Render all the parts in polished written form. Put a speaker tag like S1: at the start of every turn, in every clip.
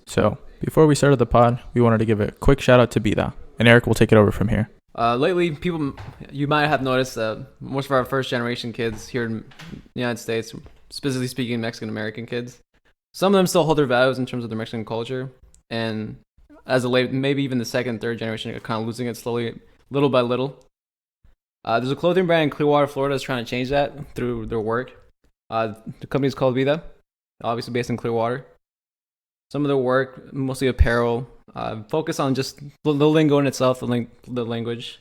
S1: So, before we started the pod, we wanted to give a quick shout out to Bida, and Eric will take it over from here.
S2: Lately, you might have noticed most of our first generation kids here in the United States, specifically speaking Mexican American kids, some of them still hold their values in terms of their Mexican culture, and as a late, maybe even the second, third generation are kind of losing it slowly, little by little. There's a clothing brand in Clearwater, Florida, that's trying to change that through their work. The company is called Vida, obviously based in Clearwater. Some of their work, mostly apparel, focus on just the lingo in itself, the language,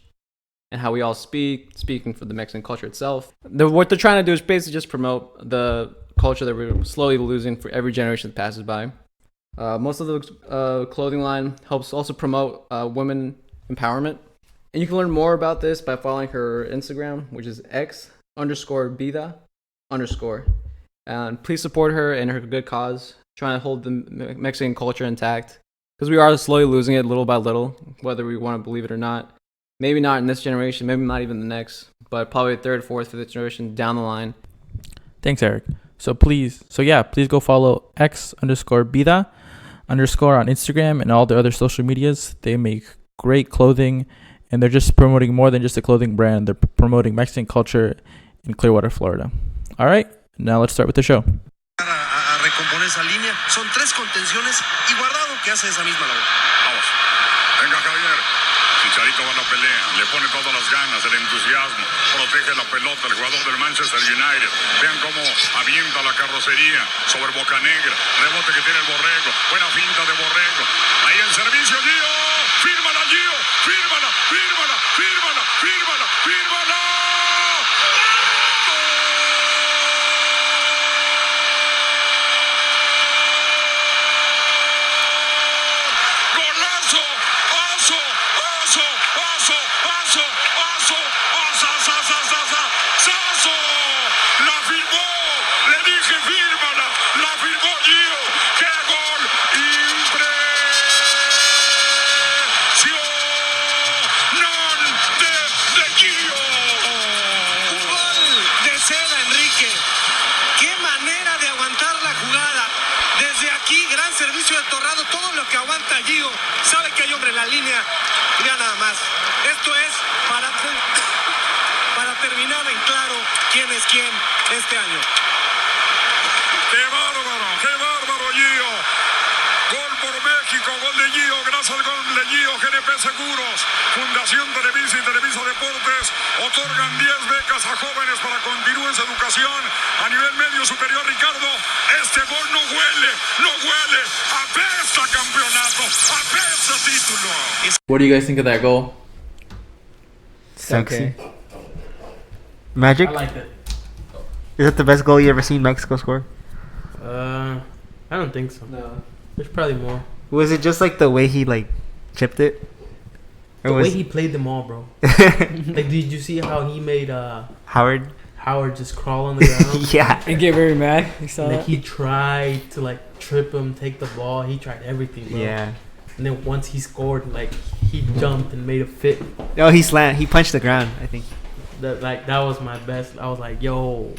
S2: and how we all speaking for the Mexican culture itself. What they're trying to do is basically just promote the culture that we're slowly losing for every generation that passes by. Most of the clothing line helps also promote women empowerment. And you can learn more about this by following her Instagram, which is X_Vida_. And please support her and her good cause, trying to hold the Mexican culture intact. Because we are slowly losing it little by little, whether we want to believe it or not. Maybe not in this generation, maybe not even the next, but probably third, fourth, fifth generation down the line.
S1: Thanks, Eric. Please go follow X_Bida_ on Instagram and all the other social medias. They make great clothing, and they're just promoting more than just a clothing brand. They're promoting Mexican culture in Clearwater, Florida. All right, now let's start with the show.
S3: A recomponer esa línea. Son tres contenciones y Guardado que hace esa misma labor.
S4: Vamos. Venga, Javier. Chicharito va a la pelea, le pone todas las ganas, el entusiasmo, protege la pelota, el jugador del Manchester United. Vean cómo avienta la carrocería sobre Bocanegra, rebote que tiene el Borrego, buena finta de Borrego. Ahí el servicio, Gio, fírmala, Gio, fírmala, fírmala, fírmala, fírmala, fírmala.
S3: Servicio de Torrado, todo lo que aguanta Gio, sabe que hay hombre en la línea y vea nada más. Esto es para terminar en claro quién es quién este año.
S4: ¡Qué bárbaro Gio! Gol por México, gol de Gio, gracias al gol de Gio, GNP Seguros, Fundación Televisa y Televisa Deportes otorgan 10 becas a jóvenes para continuar su educación a nivel medio superior. Ricardo, este gol no huele, apesta campeonato, apesta título.
S2: What do you guys think of that goal?
S5: Sexy.
S6: Okay.
S5: Magic?
S6: I like it.
S5: Is that the best goal you ever seen Mexico score?
S6: I don't think so.
S2: No.
S6: There's probably more.
S5: Was it just like the way he chipped it? Or
S6: The
S5: was
S6: way he played them all, bro. Like, did you see how he made
S5: Howard?
S6: Howard just crawl on the ground?
S5: Yeah.
S7: And get very mad. You saw
S6: Like,
S7: that?
S6: he tried to trip him, take the ball. He tried everything, bro.
S5: Yeah.
S6: And then once he scored, he jumped and made a fit.
S5: Oh, he punched the ground, I think.
S6: That was my best. I was like, yo.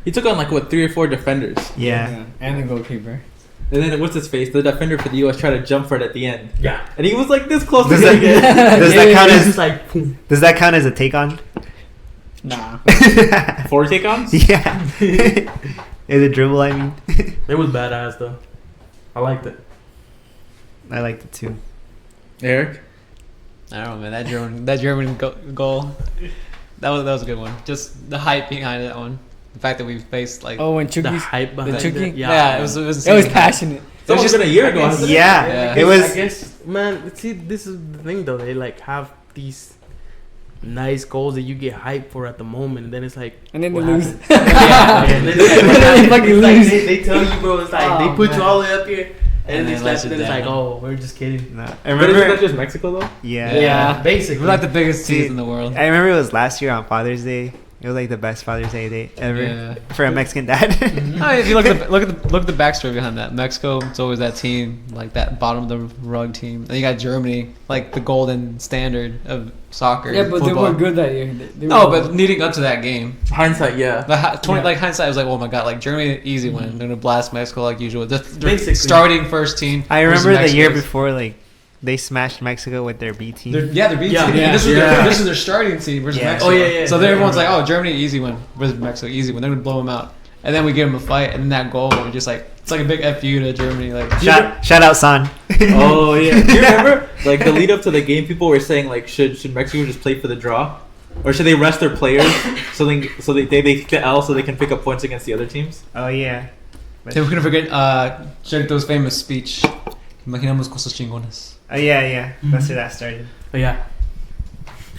S1: He took on 3 or 4 defenders.
S5: Yeah.
S7: And the goalkeeper.
S1: And then what's his face? The defender for the U.S. tried to jump for it at the end.
S6: Yeah.
S1: And he was this close
S5: Does
S1: to
S5: that,
S1: getting it.
S5: does that count as a take on?
S7: Nah.
S1: 4 take-ons?
S5: Yeah. Is it dribble, I mean?
S6: It was badass, though. I liked it.
S5: I liked it too.
S1: Eric?
S2: I don't know, man. That German goal, that was a good one. Just the hype behind that one. The fact that we faced
S7: when Chucky.
S6: The hype behind
S7: Chucky?
S6: it.
S2: yeah, it was
S7: It was passionate.
S1: It's almost been a year ago. hasn't it?
S5: Yeah.
S2: Yeah.
S5: It was.
S6: I guess, man. See, this is the thing, though. They have these nice goals that you get hyped for at the moment, and then it's like,
S7: And then they
S6: what
S7: lose.
S6: happened? Yeah, and then it's like, what
S7: They
S6: happened?
S7: fucking
S6: It's like
S7: lose.
S6: they tell you, bro. It's like they put you all the way up here, and
S2: And
S6: then
S2: then
S6: it's
S2: let you
S6: like,
S2: down.
S6: oh, we're just kidding.
S5: Nah. I
S1: But isn't that
S5: remember.
S1: just Mexico, though?
S5: Yeah.
S2: Yeah.
S6: Basically.
S2: We're like the biggest
S5: See,
S2: teams in the world.
S5: I remember it was last year on Father's Day. It was like the best Father's Day ever
S2: Yeah.
S5: for a Mexican dad.
S2: I mean, if you look at the backstory behind that, Mexico, it's always that team, like that bottom of the rug team. Then you got Germany, like the golden standard of soccer.
S7: Yeah, but
S2: football.
S7: they weren't good that year. They
S2: No,
S7: were-
S2: but leading up to that game,
S1: Hindsight, yeah.
S2: like hindsight was like, oh my god, like Germany easy win. They're gonna blast Mexico like usual. They're
S6: Basically.
S2: starting first team.
S5: I remember the year
S2: Mexico's.
S5: before, like they smashed Mexico with their B team.
S2: They're B
S6: Yeah.
S2: team.
S6: Yeah.
S2: This is their starting team versus
S5: Yeah.
S2: Mexico.
S6: Oh, yeah.
S2: So then everyone's like, oh, Germany easy win versus Mexico easy win. They're gonna blow them out. And then we give them a fight, and then that goal, we're just like, it's like a big FU to Germany. Like,
S5: Shout out San.
S1: Oh yeah. Do you remember like the lead up to the game? People were saying like, should Mexico just play for the draw, or should they rest their players so they take the L so they can pick up points against the other teams?
S5: Oh yeah.
S2: then we're gonna forget Chicharito's famous speech. Imaginamos cosas chingonas.
S5: Oh yeah. That's where that started.
S6: Oh, yeah.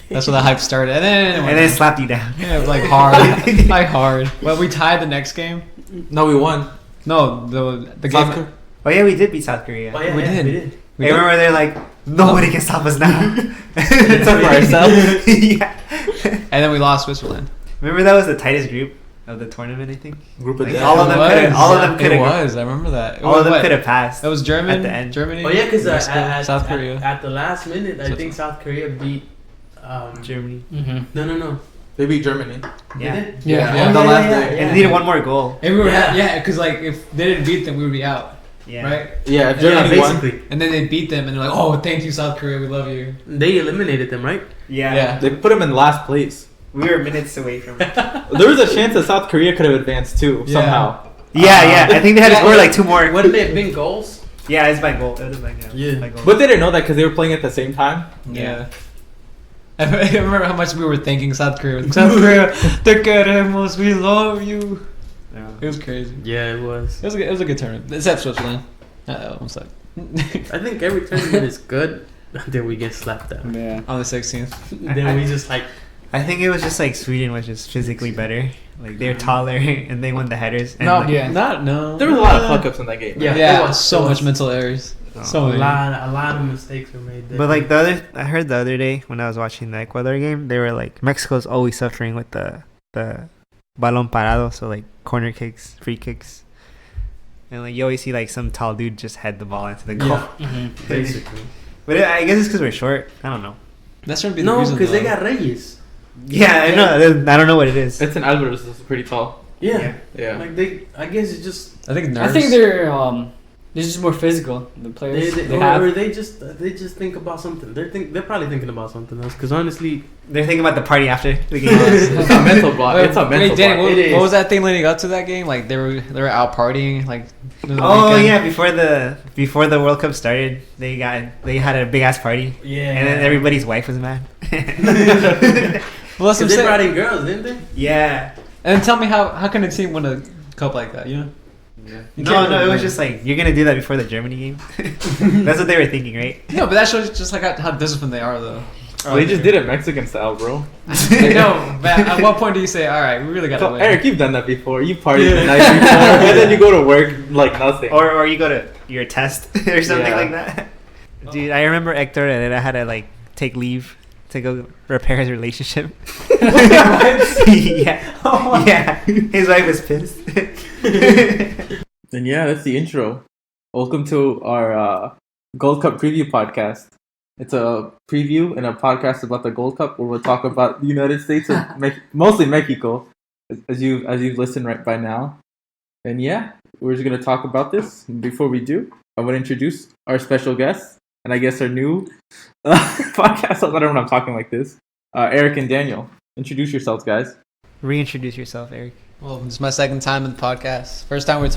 S2: That's where the hype started, and then
S5: And then slapped you down.
S2: yeah, it was like hard, like hard. Well, we tied the next game.
S1: No, we won.
S2: No, the
S1: South
S2: game.
S1: Korea.
S5: Oh yeah, we did beat South Korea.
S6: Oh, yeah,
S2: We
S6: yeah,
S2: did.
S6: we did.
S2: We
S5: I remember they're like, nobody can stop us now.
S1: Except for ourselves.
S5: Yeah.
S2: And then we lost Switzerland.
S5: Remember that was the tightest group of the tournament, I think.
S1: Group of
S5: Like,
S1: death.
S5: all of them could
S2: It
S5: have.
S2: was. I remember that.
S5: All of them
S2: What?
S5: could have passed.
S2: That was German.
S5: At the end.
S2: Germany.
S6: Oh, yeah, because
S2: Mexico, South Korea.
S6: at the last minute, I think
S2: Switzerland.
S6: South Korea beat.
S5: Germany.
S7: Mhm.
S6: No.
S1: They beat Germany.
S5: Yeah.
S6: They did?
S7: Yeah.
S2: Yeah.
S1: On the last day.
S5: And they needed one more goal.
S2: And we were
S6: Yeah.
S2: because like if they didn't beat them, we would be out,
S5: Yeah.
S2: right?
S1: Yeah, if
S2: Yeah,
S1: Germany won.
S6: basically.
S2: And then they beat them, and they're like, "Oh, thank you, South Korea, we love you."
S6: They eliminated them, right?
S5: Yeah.
S2: Yeah.
S1: They put them in last place.
S5: We were minutes away from it.
S1: There was a chance that South Korea could have advanced too
S2: Yeah.
S1: somehow.
S5: Yeah. I think they had to
S2: Yeah.
S5: score like two more.
S6: Would they have been goals?
S5: Yeah, it's by goal. It was by goal.
S6: Yeah.
S5: By goal.
S1: But they didn't know that because they were playing at the same time.
S2: Yeah. I remember how much we were thanking South Korea. South Korea, te queremos, we love you.
S5: Yeah.
S2: It was crazy.
S6: Yeah, it was.
S2: It was a good tournament, except Switzerland. Almost like
S6: I think every tournament is good until we get slapped out.
S7: Yeah.
S2: on the 16th.
S6: Then we just like.
S5: I think it was just like Sweden was just physically better. Like they're taller and they won the headers. And
S1: No,
S5: like,
S7: Yeah.
S2: No.
S1: There was a lot of fuck ups in that game.
S6: Yeah.
S2: Yeah,
S6: it was
S2: so
S6: it
S2: much
S6: was-
S2: mental errors. So
S6: A
S2: many.
S6: lot of mistakes were made there.
S5: But like I heard the other day when I was watching the Ecuador game, they were like Mexico's always suffering with the balón parado, so like corner kicks, free kicks, and like you always see like some tall dude just head the ball into the goal.
S6: Yeah.
S7: Mhm.
S6: basically.
S5: But I guess it's because we're short. I don't know.
S2: That shouldn't be the
S6: No,
S2: reason.
S6: because they
S2: though.
S6: got Reyes.
S5: Yeah, I know. I don't know what it is.
S1: It's an Alvarez is pretty tall.
S6: Yeah.
S1: Yeah.
S6: Like I guess it's just
S2: I think
S7: I
S2: nerves.
S7: think they're just more physical. The players
S6: they,
S7: they have.
S6: or they just think about something. They're probably thinking about something else. Because honestly,
S5: They're thinking about the party after the game.
S1: It's a mental block.
S2: Wait,
S1: It's a mental
S2: Danny,
S1: block.
S6: It is.
S2: what was that thing leading up to that game? Like they were out partying. Like it was the
S5: Oh
S2: weekend.
S5: yeah, before the World Cup started, they had a big ass party,
S6: yeah.
S5: and then everybody's wife was mad.
S2: Well, that's what I'm
S6: Because they
S2: saying.
S6: brought in girls, didn't they?
S5: Yeah.
S2: And tell me how can a team win a cup like that? You know? You
S5: No,
S2: can't
S5: it
S2: really
S5: was
S2: win.
S5: just like you're gonna do that before the Germany game. That's what they were thinking, right?
S2: No, but that shows just like how disciplined they are, though.
S1: They just did it Mexican style, bro.
S2: No, but at what point do you say, all right, we really got to
S1: So,
S2: win?
S1: Eric, you've done that before. You partied the night before, and then you go to work like nothing.
S5: Or you go to your test or something
S1: Yeah.
S5: like that. Dude, I remember Hector Herrera had to like take leave to go repair his relationship. Yeah. Yeah. His wife was pissed.
S1: And yeah, that's the intro. Welcome to our Gold Cup preview podcast. It's a preview and a podcast about the Gold Cup where we'll talk about the United States and mostly Mexico, as you've listened right by now. And yeah, we're just gonna talk about this. Before we do, I want to introduce our special guest and I guess our new podcast. I don't know when I'm talking like this. Eric and Daniel, introduce yourselves, guys.
S5: Reintroduce yourself, Eric.
S2: Well, this is my second time in the podcast. First time we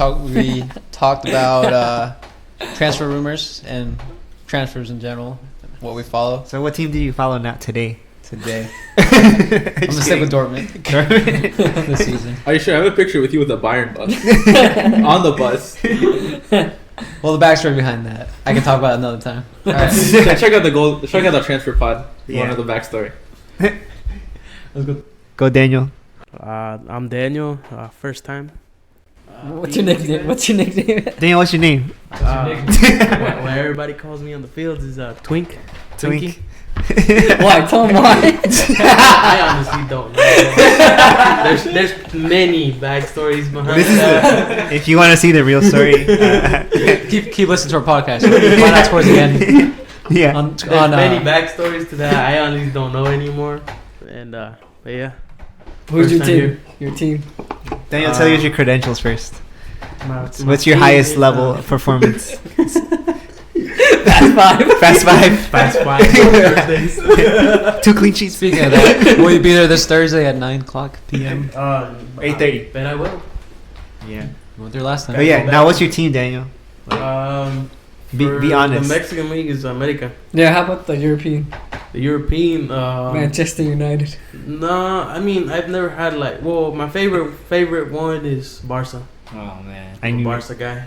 S2: talked about transfer rumors and transfers in general, what we follow
S5: So what team do you follow now today?
S2: today. I'm gonna stick with Dortmund this season.
S1: Are you sure? I have a picture with you with a Bayern bus on the bus.
S2: Well, the backstory behind that, I can talk about it another time. All right.
S1: Check out the transfer pod. You
S5: Yeah.
S1: want to know the backstory.
S2: Let's go.
S5: Go Daniel.
S6: I'm Daniel. First time.
S7: What's your nickname?
S5: Daniel, what's your name?
S6: What everybody calls me on the fields is Twink.
S5: Twink.
S7: Why? Tell him why.
S6: I honestly don't know. There's many backstories behind
S5: This is
S6: that.
S5: if you want to see the real story.
S2: Keep listening to our podcast. We'll find out towards the end.
S5: Yeah.
S6: There's many backstories to that. I honestly don't know anymore. And but yeah.
S7: Who's your
S6: First time
S7: team?
S6: here.
S7: Your team.
S5: Daniel, tell us your credentials first.
S6: My
S5: What's your
S6: team
S5: highest
S6: is,
S5: level of performance?
S7: Fast five.
S5: Fast five.
S6: Fast five. Thursdays.
S5: 2 clean sheets.
S2: Speaking of that, will you be there this Thursday at 9:00 p.m.?
S5: 8:30.
S6: Bet I will.
S5: Yeah.
S2: You went there last time.
S5: Oh yeah. Now, what's your team, Daniel? Be
S6: For
S5: honest.
S6: The Mexican League is America.
S7: Yeah. How about the European?
S6: The European.
S7: Manchester United.
S6: No, I mean I've never had like. Well, my favorite one is Barca.
S7: Oh man.
S5: I knew it.
S6: Barca guy.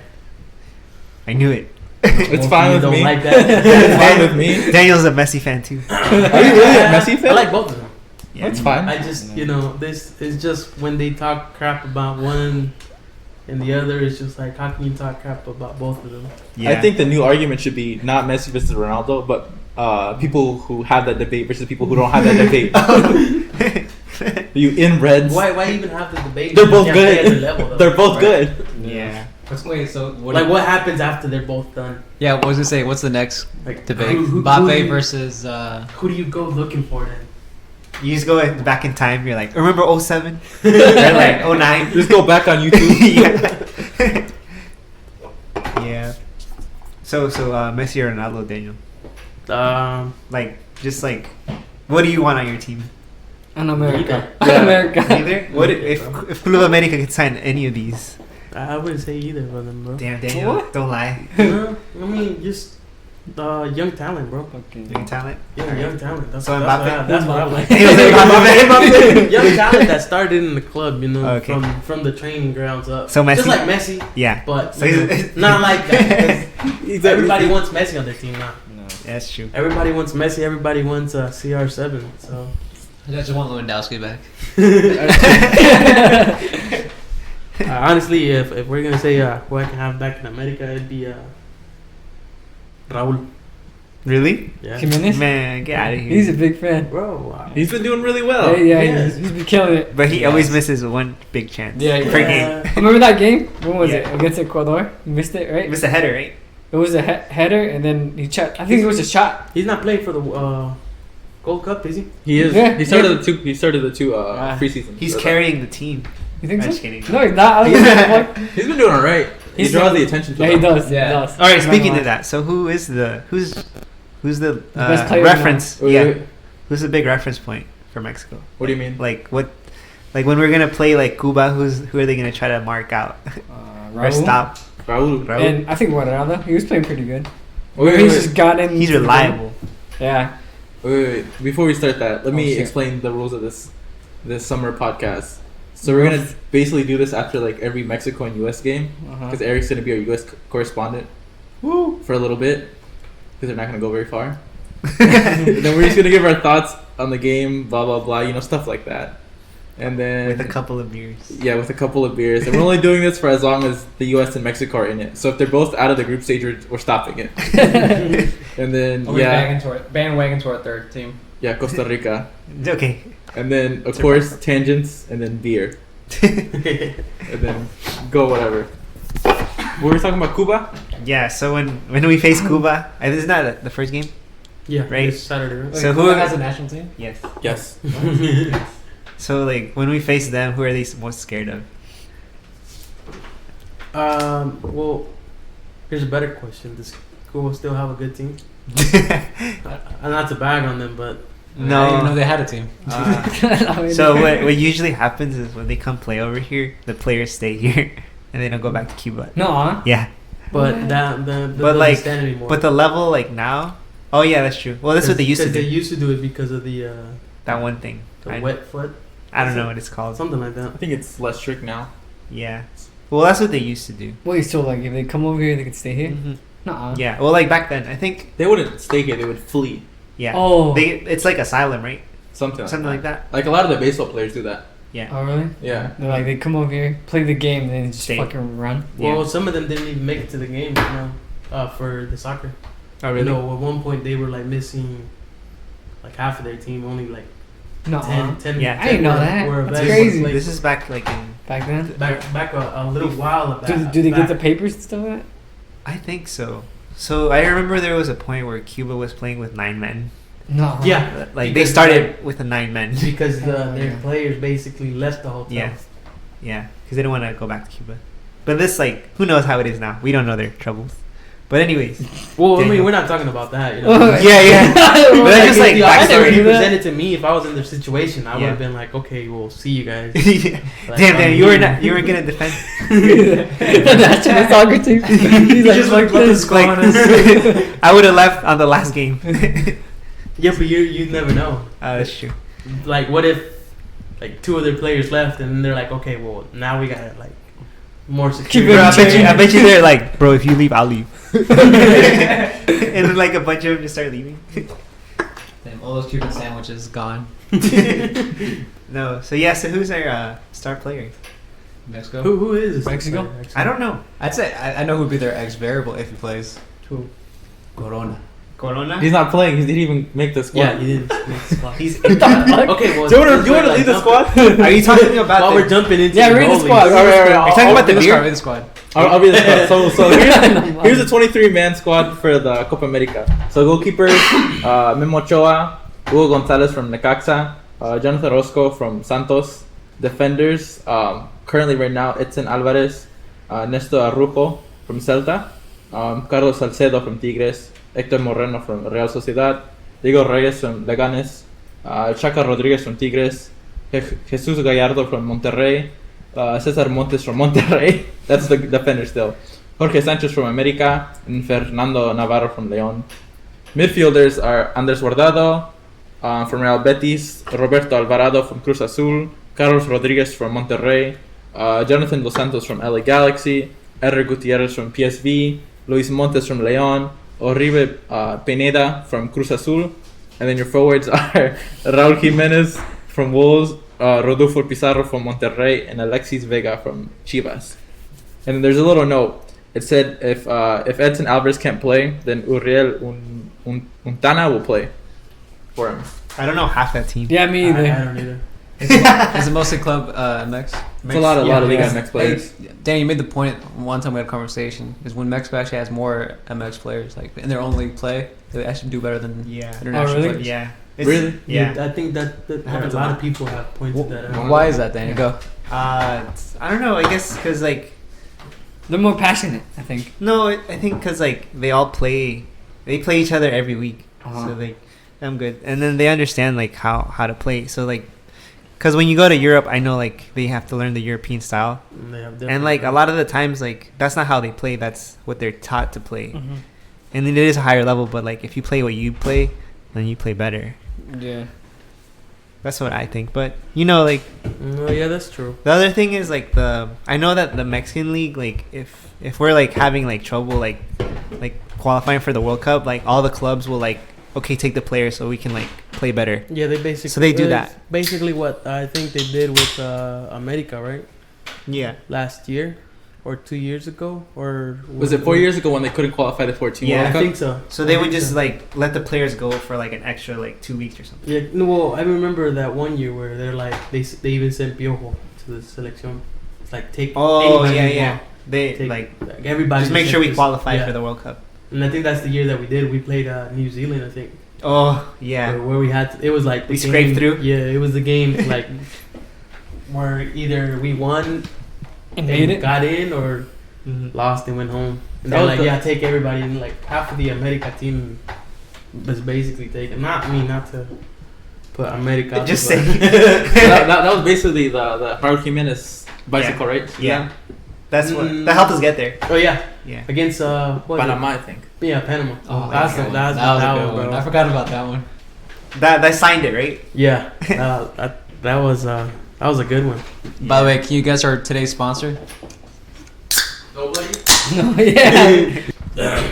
S5: I knew it.
S1: It's fine
S6: You
S1: with
S6: don't
S1: me.
S6: like that.
S1: It's fine with me.
S5: Daniel's a Messi fan too.
S1: Are you really a Messi fan?
S6: I like both of them.
S5: Yeah.
S1: That's fine.
S6: I just, this is just when they talk crap about one and the other, it's just like, how can you talk crap about both of them?
S5: Yeah.
S1: I think the new argument should be not Messi versus Ronaldo, but people who have that debate versus people who don't have that debate. You inbreds.
S6: Why even have the debate?
S1: They're
S6: You
S1: both
S6: can't stay at
S1: good.
S6: the level, though,
S1: They're both
S6: right?
S1: good.
S5: Yeah.
S2: Wait, so
S6: Like, what happens after they're both done?
S2: Yeah, what was I say? What's the next
S6: Like,
S2: debate?
S6: who
S2: Mbappe
S6: do you-
S2: versus.
S6: Who do you go looking for then?
S5: You just go back in time. You're like, remember 07? Or like 09?
S1: Just go back on YouTube.
S5: Yeah. Yeah. So Messi or Ronaldo, Daniel? Like, just like, what do you want on your team?
S7: And America.
S1: Yeah.
S7: America.
S5: Either? What if Club America could sign any of these?
S6: I wouldn't say either of them, bro.
S5: Damn, Daniel,
S7: What?
S5: don't lie.
S6: No, I mean, just young talent, bro.
S5: Young talent.
S6: Yeah, young talent. That's,
S5: So
S6: that's,
S5: Mbappe?
S6: that's what I like.
S5: He was like, Mbappe.
S6: Young talent that started in the club,
S5: Okay.
S6: from the training grounds up.
S5: So Messi-
S6: just like Messi,
S5: Yeah.
S6: but
S5: So
S6: not like that. 'cause
S1: Exactly.
S6: everybody wants Messi on their team now.
S5: That's true.
S6: Everybody wants Messi. Everybody wants CR7. So
S2: I just want Lewandowski back.
S6: honestly, if we're gonna say who I can have back in America, it'd be Raúl.
S5: Really?
S6: Yeah,
S7: Jimenez?
S5: Man, get out of here.
S7: He's a big fan.
S6: bro. Wow.
S1: He's been doing really well.
S7: Yeah,
S6: Yeah.
S7: he's been killing it.
S5: But he always misses one big chance
S7: Yeah,
S5: per
S6: yeah.
S5: game.
S7: Remember that game? When was
S5: Yeah.
S7: it? Against Ecuador? You missed it, right?
S5: Missed a header, right?
S7: It was a header, and then he shot. I think it was a shot.
S6: He's not playing for the Gold Cup, is he?
S1: He is.
S7: Yeah,
S1: He started
S7: yeah.
S1: the two. He started the two
S7: Ah.
S1: preseason.
S5: He's
S1: Or
S5: carrying the team.
S7: You think
S5: I'm
S7: so?
S5: just kidding.
S7: No, he's not. I don't know.
S1: He's been doing all right. He
S7: He's
S1: draws
S7: not-
S1: the attention to
S7: Yeah,
S1: him.
S7: he does.
S2: Yeah.
S7: He does.
S5: All right.
S7: Not
S5: Speaking
S7: gonna
S5: of
S7: lie.
S5: that, so who's the
S7: best player
S5: reference?
S1: Wait,
S5: Yeah,
S1: wait,
S5: who's the big reference point for Mexico?
S1: What do you mean?
S5: Like what? Like when we're gonna play like Cuba, who are they gonna try to mark out or
S7: Raul.
S5: stop?
S1: Raul.
S5: Raul?
S7: And I think Ronaldo. He was playing pretty good.
S1: Wait,
S7: He's just got in.
S5: He's reliable.
S7: Yeah.
S1: Wait. Before we start that, let me
S7: shit.
S1: explain the rules of this summer podcast. So we're gonna basically do this after like every Mexico and U.S. game
S7: Uh-huh.
S1: because Eric's gonna be our U.S. correspondent for a little bit because they're not gonna go very far. Then we're just gonna give our thoughts on the game, blah blah blah, stuff like that. And then
S5: With a couple of beers.
S1: Yeah, with a couple of beers. And we're only doing this for as long as the U.S. and Mexico are in it. So if they're both out of the group stage, we're stopping it. And then,
S2: Bandwagon to our third team.
S1: yeah, Costa Rica.
S5: Okay.
S1: And then, of course, tangents, and then beer. And then go whatever. Were we talking about Cuba?
S5: Yeah. So when we face Cuba, this is not the first game.
S6: Yeah,
S5: Right.
S6: It's Saturday. Right?
S5: So
S2: Cuba
S5: who
S2: has a national team?
S5: Yes.
S1: Yes.
S5: So like when we face them, who are they most scared of?
S6: Well, here's a better question: does Cuba still have a good team? Not to bag on them, but
S2: I didn't even know
S5: No.
S2: they had a team.
S5: So what usually happens is when they come play over here, the players stay here and they don't go back to Cuba.
S7: No, huh?
S5: Yeah.
S6: that
S5: But
S6: doesn't
S5: like,
S6: stand anymore.
S5: but the level like now. Oh yeah, that's true. Well, that's what they used to
S6: They
S5: do.
S6: used to do it because of the
S5: That one thing. I
S6: wet foot,
S5: I don't know what it's called.
S6: something like that.
S1: I think it's less strict now.
S5: Yeah. Well, that's what they used to do.
S7: Wait, so like if they come over here, they could stay here?
S5: Mhm.
S7: Nuh-uh.
S5: Yeah. Well, like back then, I think.
S1: They wouldn't stay here, they would flee.
S5: Yeah.
S7: Oh.
S5: It's like asylum, right?
S1: Something
S5: Something like that.
S1: Like a lot of the baseball players do that.
S5: Yeah.
S7: Oh, really?
S1: Yeah.
S7: They're like, they come over here, play the game, and then just
S5: Stay.
S7: fucking run.
S5: Yeah.
S6: Well, some of them didn't even make it to the game, for the soccer.
S1: Oh,
S6: You know, at one point they were like missing like half of their team, only like
S7: No.
S6: 10
S5: Yeah.
S7: I didn't know that.
S6: were
S7: That's
S6: available to
S7: crazy.
S6: play.
S5: This is back like in.
S7: Back then.
S6: back a little while of that.
S7: Do they get the
S6: back.
S7: papers and stuff like that?
S5: I think so. So I remember there was a point where Cuba was playing with 9 men.
S7: No.
S6: Yeah,
S5: Like they
S6: Because,
S5: started with the 9 men.
S6: because their players basically left the hotel.
S5: Yeah. Yeah, because they didn't want to go back to Cuba. But this, like, who knows how it is now? We don't know their troubles. But anyways,
S6: Well, I mean,
S5: Daniel.
S6: we're not talking about that. You know?
S7: Oh,
S5: yeah. But that's just like
S6: if the opportunity
S5: backstory.
S7: do that.
S6: presented to me, if I was in their situation, I would
S5: Yeah.
S6: have been like, okay, we'll see you guys.
S5: Yeah.
S6: Like,
S5: Damn, you weren't gonna defend.
S7: The national soccer team. He's like,
S2: just
S7: fuck
S2: let the
S7: this.
S2: score on us.
S5: I would have left on the last game.
S6: Yeah, but you never know.
S5: That's true.
S6: Like, what if like 2 of their players left, and they're like, okay, well, now we gotta like more
S7: Keep
S6: security.
S7: it
S5: Bro,
S7: in
S5: I bet you they're like, bro, if you leave, I'll leave. And then like a bunch of them just start leaving.
S2: Damn, all those Cuban sandwiches gone.
S5: No, so yeah, so who's our star player?
S2: Mexico.
S6: Who is
S7: Mexico?
S5: I don't know.
S2: I'd say I know who'd be their X variable if he plays.
S6: Who?
S2: Corona.
S5: Corona?
S1: He's not playing. He didn't even make the squad.
S6: Yeah, you didn't. make the squad.
S5: He's.
S6: Okay, well,
S1: Do you want to lead the squad?
S5: Are you talking about
S6: While
S5: the-
S6: we're jumping into
S7: Yeah,
S6: the
S7: read the
S6: goalies.
S7: squad.
S1: All right.
S5: You're talking about the
S2: Read
S5: beer?
S2: the squad.
S1: I'll be the squad. So here's a 23-man squad for the Copa America. So goalkeepers, Memo Ochoa, Hugo Gonzalez from Necaxa, Jonathan Orozco from Santos. Defenders, currently right now, Edson Alvarez, Nestor Arrujo from Celta, Carlos Salcedo from Tigres, Hector Moreno from Real Sociedad, Diego Reyes from Leganes, Chaca Rodriguez from Tigres, Jesus Gallardo from Monterrey, Cesar Montes from Monterrey. That's the defender still. Jorge Sanchez from America and Fernando Navarro from León. Midfielders are Andres Guardado from Real Betis, Roberto Alvarado from Cruz Azul, Carlos Rodriguez from Monterrey, Jonathan Dos Santos from LA Galaxy, R. Gutierrez from PSV, Luis Montes from León, Oribe Pineda from Cruz Azul, and then your forwards are Raúl Jiménez from Wolves, Rodolfo Pizarro from Monterrey, and Alexis Vega from Chivas. And then there's a little note. It said if Edson Alvarez can't play, then Uriel Untana will play for him.
S5: I don't know half that team.
S7: Yeah, me either.
S6: I don't either.
S2: Is it mostly club MX?
S1: It's a lot of Liga
S6: yeah.
S1: MX players.
S2: Hey, Danny, you made the point one time we had a conversation is when Mexico actually has more MX players, like in their own league play, they actually do better than
S5: Yeah.
S2: international
S7: really?
S2: players.
S5: Yeah.
S1: Really?
S5: Yeah.
S6: I think that
S5: Happens
S6: a
S5: a
S6: lot
S5: lot.
S6: of people have pointed that out.
S2: Why is that, Danny? Go.
S5: I don't know. I guess because like
S7: They're more passionate, I think.
S5: no, I think because like they play each other every week,
S7: Uh-huh.
S5: so like I'm good, and then they understand like how to play. So like, because when you go to Europe, I know like they have to learn the European style,
S6: They have
S5: and like a lot of the times like that's not how they play. That's what they're taught to play,
S6: Mhm.
S5: and then it is a higher level. But like if you play what you play, then you play better.
S7: Yeah.
S5: That's what I think. But you know, like
S6: No, yeah, that's true.
S5: the other thing is like I know that the Mexican league, like if we're like having like trouble like qualifying for the World Cup, like all the clubs will like okay take the players so we can like play better.
S6: Yeah, they basically.
S5: So they do
S6: it's
S5: that.
S6: Basically, what I think they did with America, right?
S5: Yeah.
S6: Last year, or 2 years ago, or
S1: Was it 4 years ago when they couldn't qualify the 14
S5: Yeah,
S6: I
S1: World Cup?
S6: think so.
S5: So they
S6: I
S5: would
S6: think
S5: just
S6: so.
S5: like let the players go for like an extra like 2 weeks or something.
S6: Yeah, no, well, I remember that one year where they're like they even sent Piojo to the selección. It's like take.
S5: Oh
S6: anybody
S5: yeah,
S6: you
S5: yeah.
S6: want.
S5: They
S6: Take,
S5: like
S6: everybody.
S5: just make sure we qualify
S6: yeah.
S5: for the World Cup.
S6: And I think that's the year that we did. We played New Zealand, I think.
S5: Oh yeah.
S6: Where we had it was like the
S5: We scraped
S6: game-
S5: through?
S6: Yeah, it was the game like where either we won
S7: And made it.
S6: got in or
S5: Mhm.
S6: lost and went home. And
S1: That
S6: they're
S1: was
S6: like,
S1: the-
S6: yeah, take everybody. And like half of the America team was basically taken. Not to put America.
S5: Just
S6: but-
S5: say.
S1: that was basically the Raúl Jiménez bicycle, right?
S5: Yeah. That's what
S6: Mm.
S5: that helped us get there.
S6: Oh yeah,
S5: Yeah.
S6: against what?
S1: Panama, I think.
S6: Yeah, Panama.
S2: Oh,
S6: that's
S2: that
S6: that
S2: was a good
S6: one,
S2: one.
S6: bro.
S2: I forgot about that one.
S5: That signed it, right?
S6: Yeah, that was a good one.
S2: By the way, can you guess our today's sponsor?
S1: Nobody.
S7: No, yeah.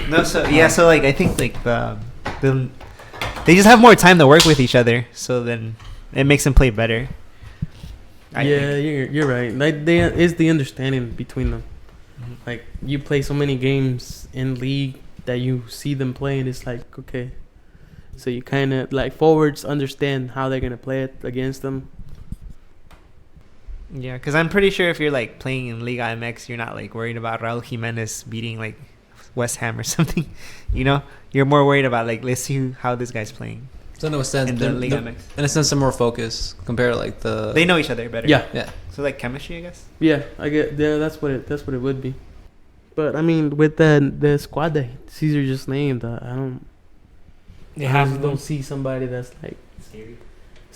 S5: No, so yeah, so like I think like the they just have more time to work with each other, so then it makes them play better. I
S6: Yeah,
S5: think.
S6: you're right. Like is the understanding between them.
S5: Mhm.
S6: Like you play so many games in league that you see them play, and it's like okay, So you kind of like forwards understand how they're gonna play it against them.
S5: Yeah, because I'm pretty sure if you're like playing in Liga MX, you're not like worried about Raul Jimenez beating like West Ham or something. You know, you're more worried about like, let's see how this guy's playing.
S2: So in a sense,
S5: In the Liga MX,
S2: in a sense, some more focus compared to like the.
S5: they know each other better.
S6: Yeah,
S5: So like chemistry, I guess.
S6: yeah, I get. Yeah, that's what it would be. But I mean, with the squad that Caesar just named, I don't.
S7: They
S6: I
S7: have
S6: just
S7: them.
S6: don't see somebody that's like.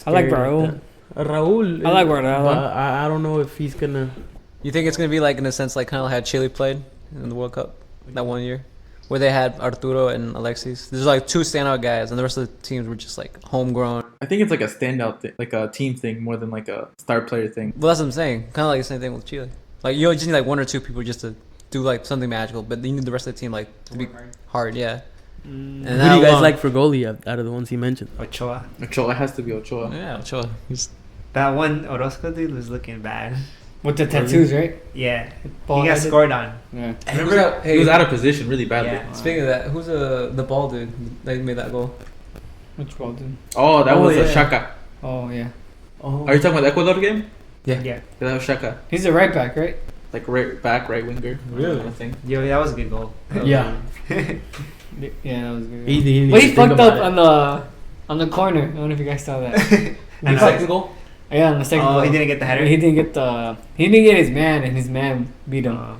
S7: I like
S6: scary
S7: Raul.
S6: that. Raul.
S7: I like Raul.
S6: But I don't know if he's gonna.
S2: You think it's gonna be like in a sense like kind of how Chile played in the World Cup that one year, where they had Arturo and Alexis. There's like two standout guys, and the rest of the teams were just like homegrown.
S1: I think it's like a standout thing, like a team thing more than like a star player thing.
S2: Well, that's what I'm saying. Kind of like the same thing with Chile. Like you just need like one or two people just to do like something magical, but you need the rest of the team like to be hard. Yeah. And
S6: Who do
S2: that
S6: you guys
S2: alone-
S6: like for goalie out of the ones he mentioned?
S5: Ochoa.
S1: Ochoa has to be Ochoa.
S2: Yeah, Ochoa.
S5: That one Orozco dude was looking bad.
S7: With the tattoos, right?
S5: Yeah,
S7: Ball
S5: he got
S7: headed.
S5: scored on.
S7: Yeah.
S1: Remember, he was out of position really badly.
S5: Yeah.
S2: Speaking of that, who's the ball dude that made that goal?
S7: Which ball, dude?
S1: Oh, that
S6: Oh,
S1: was
S6: yeah.
S1: Shaka.
S7: Oh, yeah.
S6: Oh,
S1: Are you talking about the Ecuador game?
S5: Yeah.
S1: Yeah, that was Shaka.
S7: He's a right back, right?
S1: Like right back, right winger.
S6: Really?
S1: Kind of thing.
S5: Yo, that was a good goal.
S6: yeah.
S7: Yeah, that was good.
S6: He didn't
S7: But he
S6: even think
S7: fucked
S6: about
S7: up
S6: it.
S7: on the corner. I don't know if you guys saw that.
S5: And
S1: The second goal?
S7: Yeah, on the second
S5: Oh,
S7: goal.
S5: he didn't get the header.
S7: He didn't get his man, and his man beat him.
S5: Oh.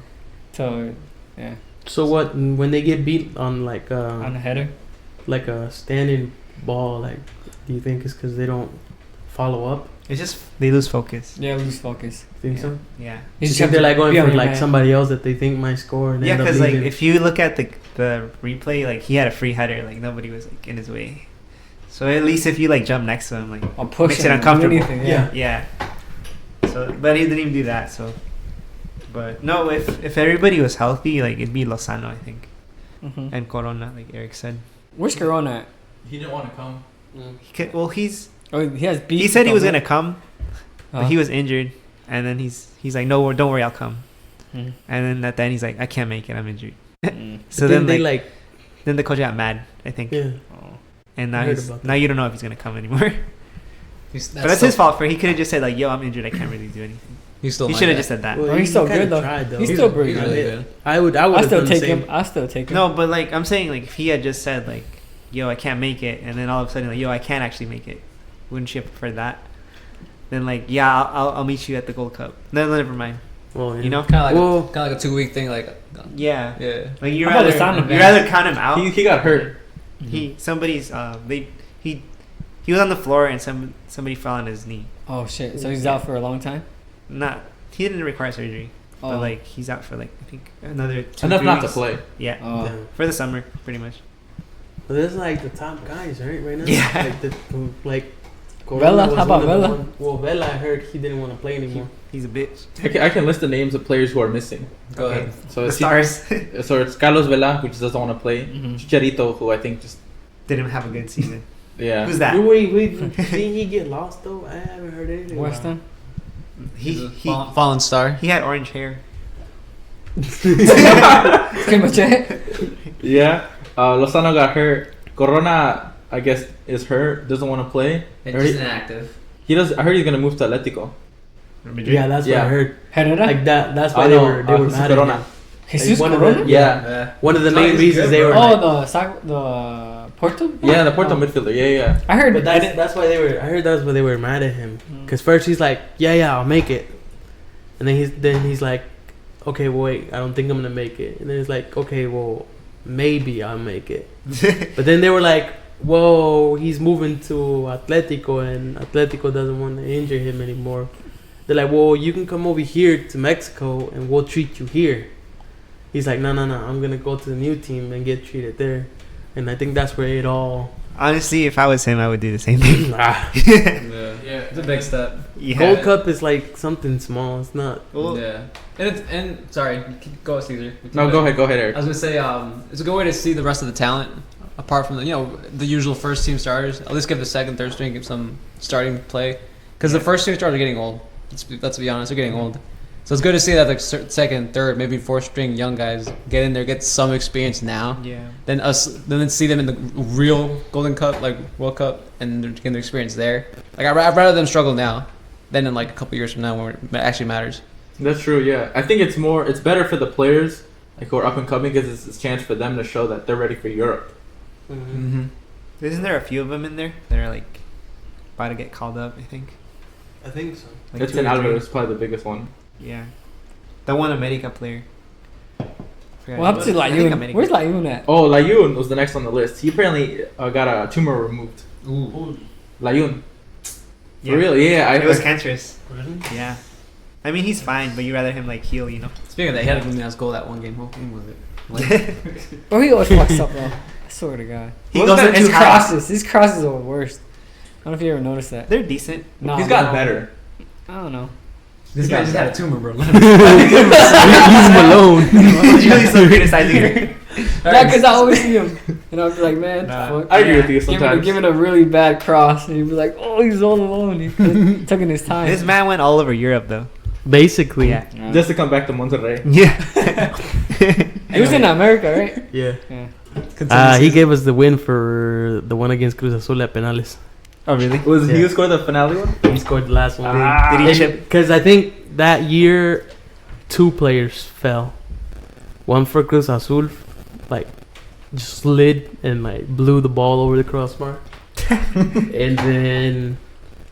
S7: So, yeah,
S6: So what? When they get beat on like
S7: on the header.
S6: like a standing ball, like, do you think it's because they don't follow up?
S5: It's just they lose focus.
S7: Yeah, lose focus.
S6: Think
S5: Yeah.
S6: so?
S5: Yeah.
S7: You
S6: You
S7: just
S6: think
S7: have
S6: they're
S7: to
S6: like going
S7: be on
S6: for
S7: your
S6: like
S7: man.
S6: somebody else that they think might score and
S5: Yeah,
S6: end up
S5: because like
S6: leaving?
S5: if you look at the replay, like he had a free header, like nobody was like in his way. So at least if you like jump next to him, like
S7: Or push
S5: makes
S7: him,
S5: it uncomfortable.
S7: do anything, yeah.
S5: Yeah. So, but he didn't even do that. So, but no, if everybody was healthy, like it'd be Lozano, I think,
S7: Mhm.
S5: and Corona, like Eric said.
S7: Where's Corona at?
S1: He didn't want to come.
S5: He could, well,
S7: Oh, he has beef.
S5: he said he was
S7: with
S5: gonna come, but he was injured, and then he's like, no, don't worry, I'll come.
S7: Mhm.
S5: And then at the end, he's like, I can't make it, I'm injured.
S7: Mm.
S5: So
S6: then
S5: then
S6: they
S5: like,
S6: like
S5: then the coach got mad, I think,
S6: yeah.
S7: Oh.
S5: and
S6: I
S5: now
S6: heard
S5: he's
S6: about
S5: now
S6: that.
S5: you don't know if he's gonna come anymore.
S2: He's,
S5: But that's his fault. For he could have just said like, yo, I'm injured, I can't really do anything.
S2: He's still.
S5: He
S2: my
S5: should have
S2: guy.
S5: just said that.
S6: Well,
S7: Oh, he's still
S6: kinda
S7: good, though.
S6: tried, though.
S7: He's still pretty
S2: He's
S7: good.
S2: really good.
S6: I would
S7: I
S6: have
S7: still
S6: done the
S7: take
S6: same.
S7: him. I still take him.
S5: No, but like I'm saying, like if he had just said like, yo, I can't make it, and then all of a sudden like, yo, I can't actually make it, wouldn't you prefer that? Then like, yeah, I'll meet you at the Gold Cup. No, never mind.
S6: Well, yeah.
S5: You know?
S2: Kind
S6: Well-
S2: of like a 2 week thing. Like,
S5: Yeah.
S2: yeah.
S5: Like you
S7: How about
S5: rather
S7: Lozano,
S5: you
S7: man?
S5: rather count him out.
S1: He got hurt.
S5: Somebody's he was on the floor and somebody fell on his knee.
S7: Oh shit! So he's out for a long time.
S5: He didn't require surgery,
S7: Oh.
S5: but like he's out for like I think another 2
S1: Enough
S5: 3
S1: not to
S5: weeks.
S1: play.
S5: Yeah,
S7: Oh.
S6: Damn.
S5: for the summer, pretty much.
S6: But there's like the top guys, right now.
S5: Yeah.
S6: Like like.
S7: Vela?
S6: was
S7: How about
S6: one of the
S7: Vela?
S6: Well, Vela, I heard he didn't want to play anymore.
S5: He's a bitch.
S1: I can list the names of players who are missing.
S2: Go
S5: Okay.
S2: ahead.
S1: So
S5: The
S1: it's
S5: stars
S1: so it's Carlos Vela, who just doesn't want to play.
S7: Mhm.
S1: Chicharito, who I think just
S5: didn't have a good season.
S1: yeah.
S5: Who's that?
S6: Wait, didn't he get lost though? I haven't heard anything.
S7: West
S6: about
S7: Ham.
S5: He
S2: fallen star.
S5: he had orange hair.
S7: That's pretty much it.
S1: Yeah. Lozano got hurt. Corona, I guess, is hurt. Doesn't want to play. I heard he-
S2: inactive.
S1: He does. I heard he's gonna move to Atletico.
S6: it. Yeah, that's what
S1: Yeah.
S6: I heard.
S7: Herrera.
S6: Like that. That's
S1: I
S6: why
S1: know,
S6: they were
S1: Jesus
S6: mad at
S1: Corona.
S6: him.
S7: Jesus
S6: one of
S7: Corona.
S6: the-
S1: Yeah.
S6: One of the
S2: No,
S6: main
S2: he's
S6: reasons
S2: good,
S6: they
S2: bro.
S6: were.
S7: Oh,
S6: like,
S7: the Porto.
S1: Yeah, the Porto
S7: Oh.
S1: midfielder. Yeah.
S7: I heard.
S6: but that's why they were. I heard that's why they were mad at him. Cause first he's like, yeah, I'll make it, and then he's like, okay, well, wait, I don't think I'm gonna make it, and then it's like, okay, well, maybe I'll make it, but then they were like, whoa, he's moving to Atletico, and Atletico doesn't want to injure him anymore. They're like, well, you can come over here to Mexico, and we'll treat you here. He's like, no, I'm gonna go to the new team and get treated there, and I think that's where it all.
S5: Honestly, if I was him, I would do the same thing.
S2: Yeah. It's a big step.
S5: Yeah.
S6: Gold Cup is like something small. It's not.
S5: Well,
S2: Yeah. And sorry, go Caesar.
S1: No, go ahead, Eric.
S2: I was gonna say, it's a good way to see the rest of the talent, apart from the usual first team starters. At least give the second, third string some starting play, because the first team starters are getting old. Let's be honest, they're getting old. So it's good to see that like second, third, maybe fourth string young guys get in there, get some experience now.
S5: Yeah.
S2: Then see them in the real Golden Cup, like World Cup, and they're getting their experience there. Like I'd rather them struggle now than in like a couple years from now when it actually matters.
S1: That's true. Yeah, I think it's better for the players like who are up and coming because it's a chance for them to show that they're ready for Europe.
S6: Mm-hmm.
S5: Isn't there a few of them in there that are like about to get called up? I think.
S6: I think so.
S5: Like
S1: It's
S5: 2
S1: in
S5: or 3.
S1: Alvarez, probably the biggest one.
S5: Yeah. The one America player. Forgot
S7: Well, up
S5: his
S7: to
S5: name. I think
S7: Layun.
S5: America.
S7: Where's Layun at?
S1: Oh, Layun was the next on the list. He apparently got a tumor removed.
S6: Ooh.
S1: Layun.
S5: Yeah.
S1: For real? Yeah.
S5: It was cancerous.
S6: Really?
S5: Yeah. I mean, he's fine, but you rather him like heal, you know.
S2: Speaking of that, he had a really nice goal that one game. What game was it?
S7: Bro, he always fucks up, bro. I swear to God.
S5: He
S1: Wasn't
S5: goes
S1: that
S5: in
S7: His
S5: too high.
S7: crosses. His crosses are the worst. I don't know if you ever noticed that.
S5: They're decent.
S7: No,
S1: He's gotten better.
S7: I don't know.
S2: This guy just had a tumor, bro.
S1: Leave him alone.
S5: He's really so criticizing her.
S7: Yeah, because I always see him. And I'll be like, man,
S5: Nah.
S7: fuck.
S1: I agree with you
S7: Give him,
S1: sometimes.
S7: give him a really bad cross. And he'd be like, oh, he's all alone. He's taking his time.
S5: This man went all over Europe, though.
S6: Basically.
S5: Yeah.
S1: Just to come back to Monterrey.
S5: Yeah.
S7: He was in America, right?
S6: Yeah.
S7: Yeah.
S6: He gave us the win for the one against Cruz Azul at penales.
S5: Oh, really?
S1: Was he
S6: Yeah.
S1: who scored the finale one?
S6: He scored the last one.
S5: Did he chip?
S6: Because I think that year, 2 players fell. One for Cruz Azul, like, just slid and, like, blew the ball over the crossbar. And then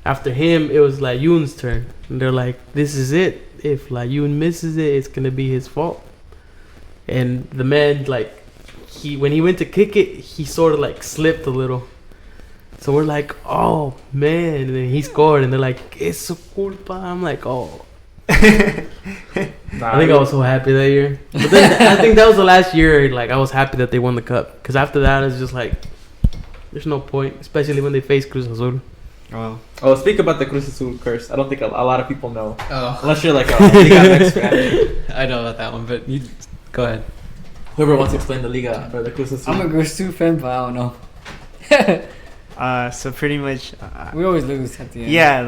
S6: after him, it was Layun's turn. And they're like, this is it. If Layun misses it, it's going to be his fault. And the man, when he went to kick it, he sort of, slipped a little. So we're like, oh, man. And then he scored, and they're like, es su culpa. I'm like, oh. I think I was so happy that year. But then I think that was the last year, I was happy that they won the cup. Because after that, it's just there's no point, especially when they face Cruz Azul.
S5: Well,
S1: Oh, speak about the Cruz Azul curse. I don't think a lot of people know.
S2: Oh,
S1: Unless you're like a Liga MX fan.
S2: I know about that one, but you go ahead.
S1: Whoever wants to explain the Liga or the Cruz Azul.
S7: I'm a Gristu fan, but I don't know.
S5: so pretty much,
S7: We always lose at the end.
S5: yeah,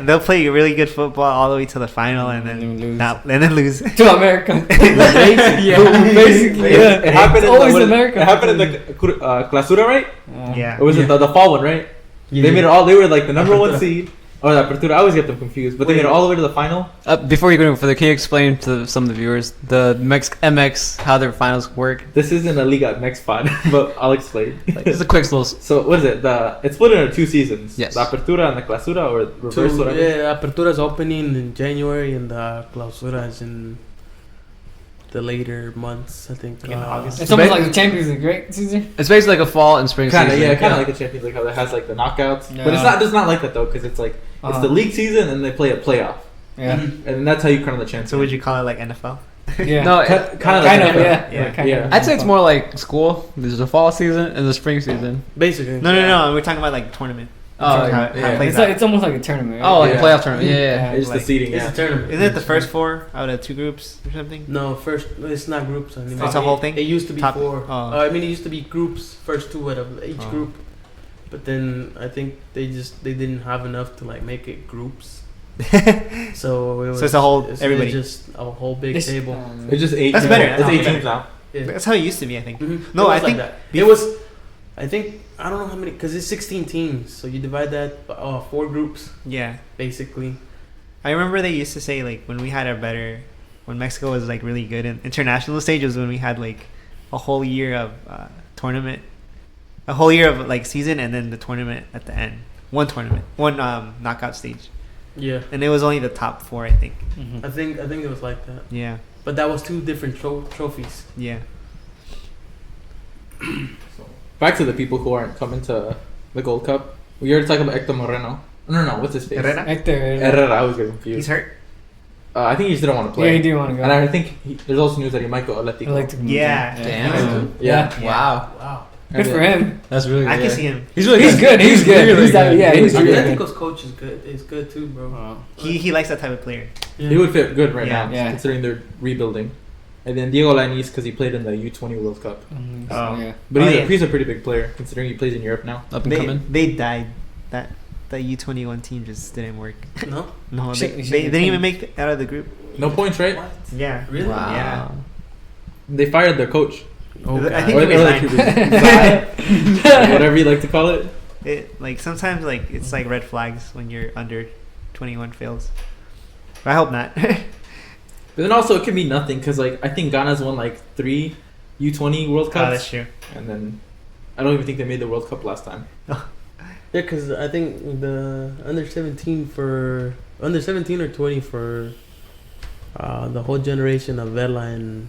S5: they'll play really good football all the way to the final and then
S7: lose.
S5: and then lose.
S7: To America.
S1: Yeah.
S7: Basically, yeah.
S1: It happened
S7: It's
S1: in
S7: always
S1: the,
S7: America.
S1: It happened in the Clausura, right?
S5: Yeah.
S1: Or was it the fall one, right? They made it all. They were like the number 1 seed. Or the Apertura. I always get them confused. But they made it all the way to the final.
S2: Before you go any further, can you explain to some of the viewers the MX how their finals work?
S1: This isn't a Liga MX pod, but I'll explain.
S2: Just a quick little.
S1: So what is it? It's split into 2 seasons.
S2: Yes.
S1: The Apertura and the Clausura, or reverse. Whatever.
S6: Yeah, Apertura's opening in January, and the Clausura is in the later months, I think.
S5: In August.
S7: It's almost like the Champions League, right, Caesar?
S2: It's basically like a fall and spring
S1: Kind of,
S2: season.
S1: yeah, kind of like the Champions League, how it has like the knockouts. But it's
S7: Yeah.
S1: not like that though, because it's like it's the league season and they play a playoff,
S7: Yeah.
S1: and that's how you crown the champion.
S5: So would you call it like NFL?
S7: Yeah.
S2: No,
S1: kind of,
S7: Kind of,
S5: Yeah.
S7: yeah. Kind
S1: Yeah.
S7: of.
S2: I'd say it's more like school. There's a fall season and the spring season.
S6: Basically.
S5: No. We're talking about like tournament.
S2: Oh,
S5: How it
S2: yeah.
S5: plays
S7: It's like it's almost like a tournament. Right?
S2: Oh, like
S1: Yeah.
S2: a playoff tournament. Yeah, yeah.
S1: It's
S5: like-
S1: the seeding.
S6: It's
S1: Yeah.
S6: a tournament.
S5: Isn't it the first 4 out of 2 groups or something?
S6: No, first, it's not groups anymore.
S5: It's a whole thing?
S6: It used to be
S5: Top-
S6: 4.
S5: oh.
S6: I mean, it used to be groups, first 2 out of each
S5: Oh.
S6: group. But then I think they didn't have enough to make it groups. So it was,
S5: it's a whole- everybody.
S6: just a whole big
S7: It's,
S6: table.
S1: It's just 8.
S5: That's better.
S1: It's
S5: That's
S1: 8
S5: better.
S1: teams now.
S6: Yeah.
S5: That's how it used to be, I think.
S6: Mhm.
S5: No,
S6: It
S5: I
S6: was
S5: think
S6: like that. It was. I think I don't know how many, because it's 16 teams, so you divide that by 4 groups
S5: Yeah.
S6: basically.
S5: I remember they used to say when we had when Mexico was really good in international stages, when we had a whole year of tournament, a whole year of season, and then the tournament at the end. One knockout stage,
S6: Yeah,
S5: and it was only the top 4, I think.
S7: Mhm.
S6: I think it was like that.
S5: Yeah,
S6: But that was 2 different trophies.
S5: yeah.
S1: Back to the people who aren't coming to the Gold Cup. We already talked about Hector Moreno. No. What's his face?
S5: Herrera?
S7: Hector.
S1: Herrera. I always get confused.
S5: He's hurt.
S1: I think he just didn't want to play.
S7: Yeah, he did want to go.
S1: And I think there's also news that he might go Atletico.
S7: I like to
S5: Yeah.
S2: Damn.
S1: Yeah.
S2: Wow.
S6: Wow.
S7: Good for him.
S2: That's really good.
S5: I can see him.
S2: He's really
S7: He's good. He's good.
S2: really
S7: He's that,
S2: good.
S7: yeah, he's really good.
S6: Atletico's coach is good. Is good too, bro.
S5: He likes that type of player.
S6: Yeah.
S1: He would fit good right
S5: Yeah.
S1: now,
S7: Yeah.
S1: considering they're rebuilding. And then Diego Lainez, because he played in the U20 World Cup.
S7: Mhm,
S5: Oh.
S7: yeah.
S1: But
S5: Oh,
S1: he's,
S5: yeah.
S1: he's a pretty big player, considering he plays in Europe now.
S2: Up and coming.
S5: They died. That U21 team just didn't work.
S6: No.
S5: No,
S7: Shit,
S5: they
S7: shit,
S5: didn't
S7: they
S5: even make it out of the group.
S1: No points, right?
S5: Yeah.
S6: Really?
S2: Wow.
S5: Yeah.
S1: They fired their coach.
S6: Oh,
S5: I
S6: God.
S5: think
S1: Or
S5: he
S1: like,
S5: resigned.
S1: whatever you like to call it.
S5: It like sometimes like it's like red flags when you're under 21 fails. But I hope not.
S1: But then also it can be nothing because like I think Ghana's won like 3 U20 World
S5: Oh, that's
S1: Cups,
S5: true.
S1: and then I don't even think they made the World Cup last time.
S6: Yeah, because I think the under 17 or 20 for the whole generation of Vela and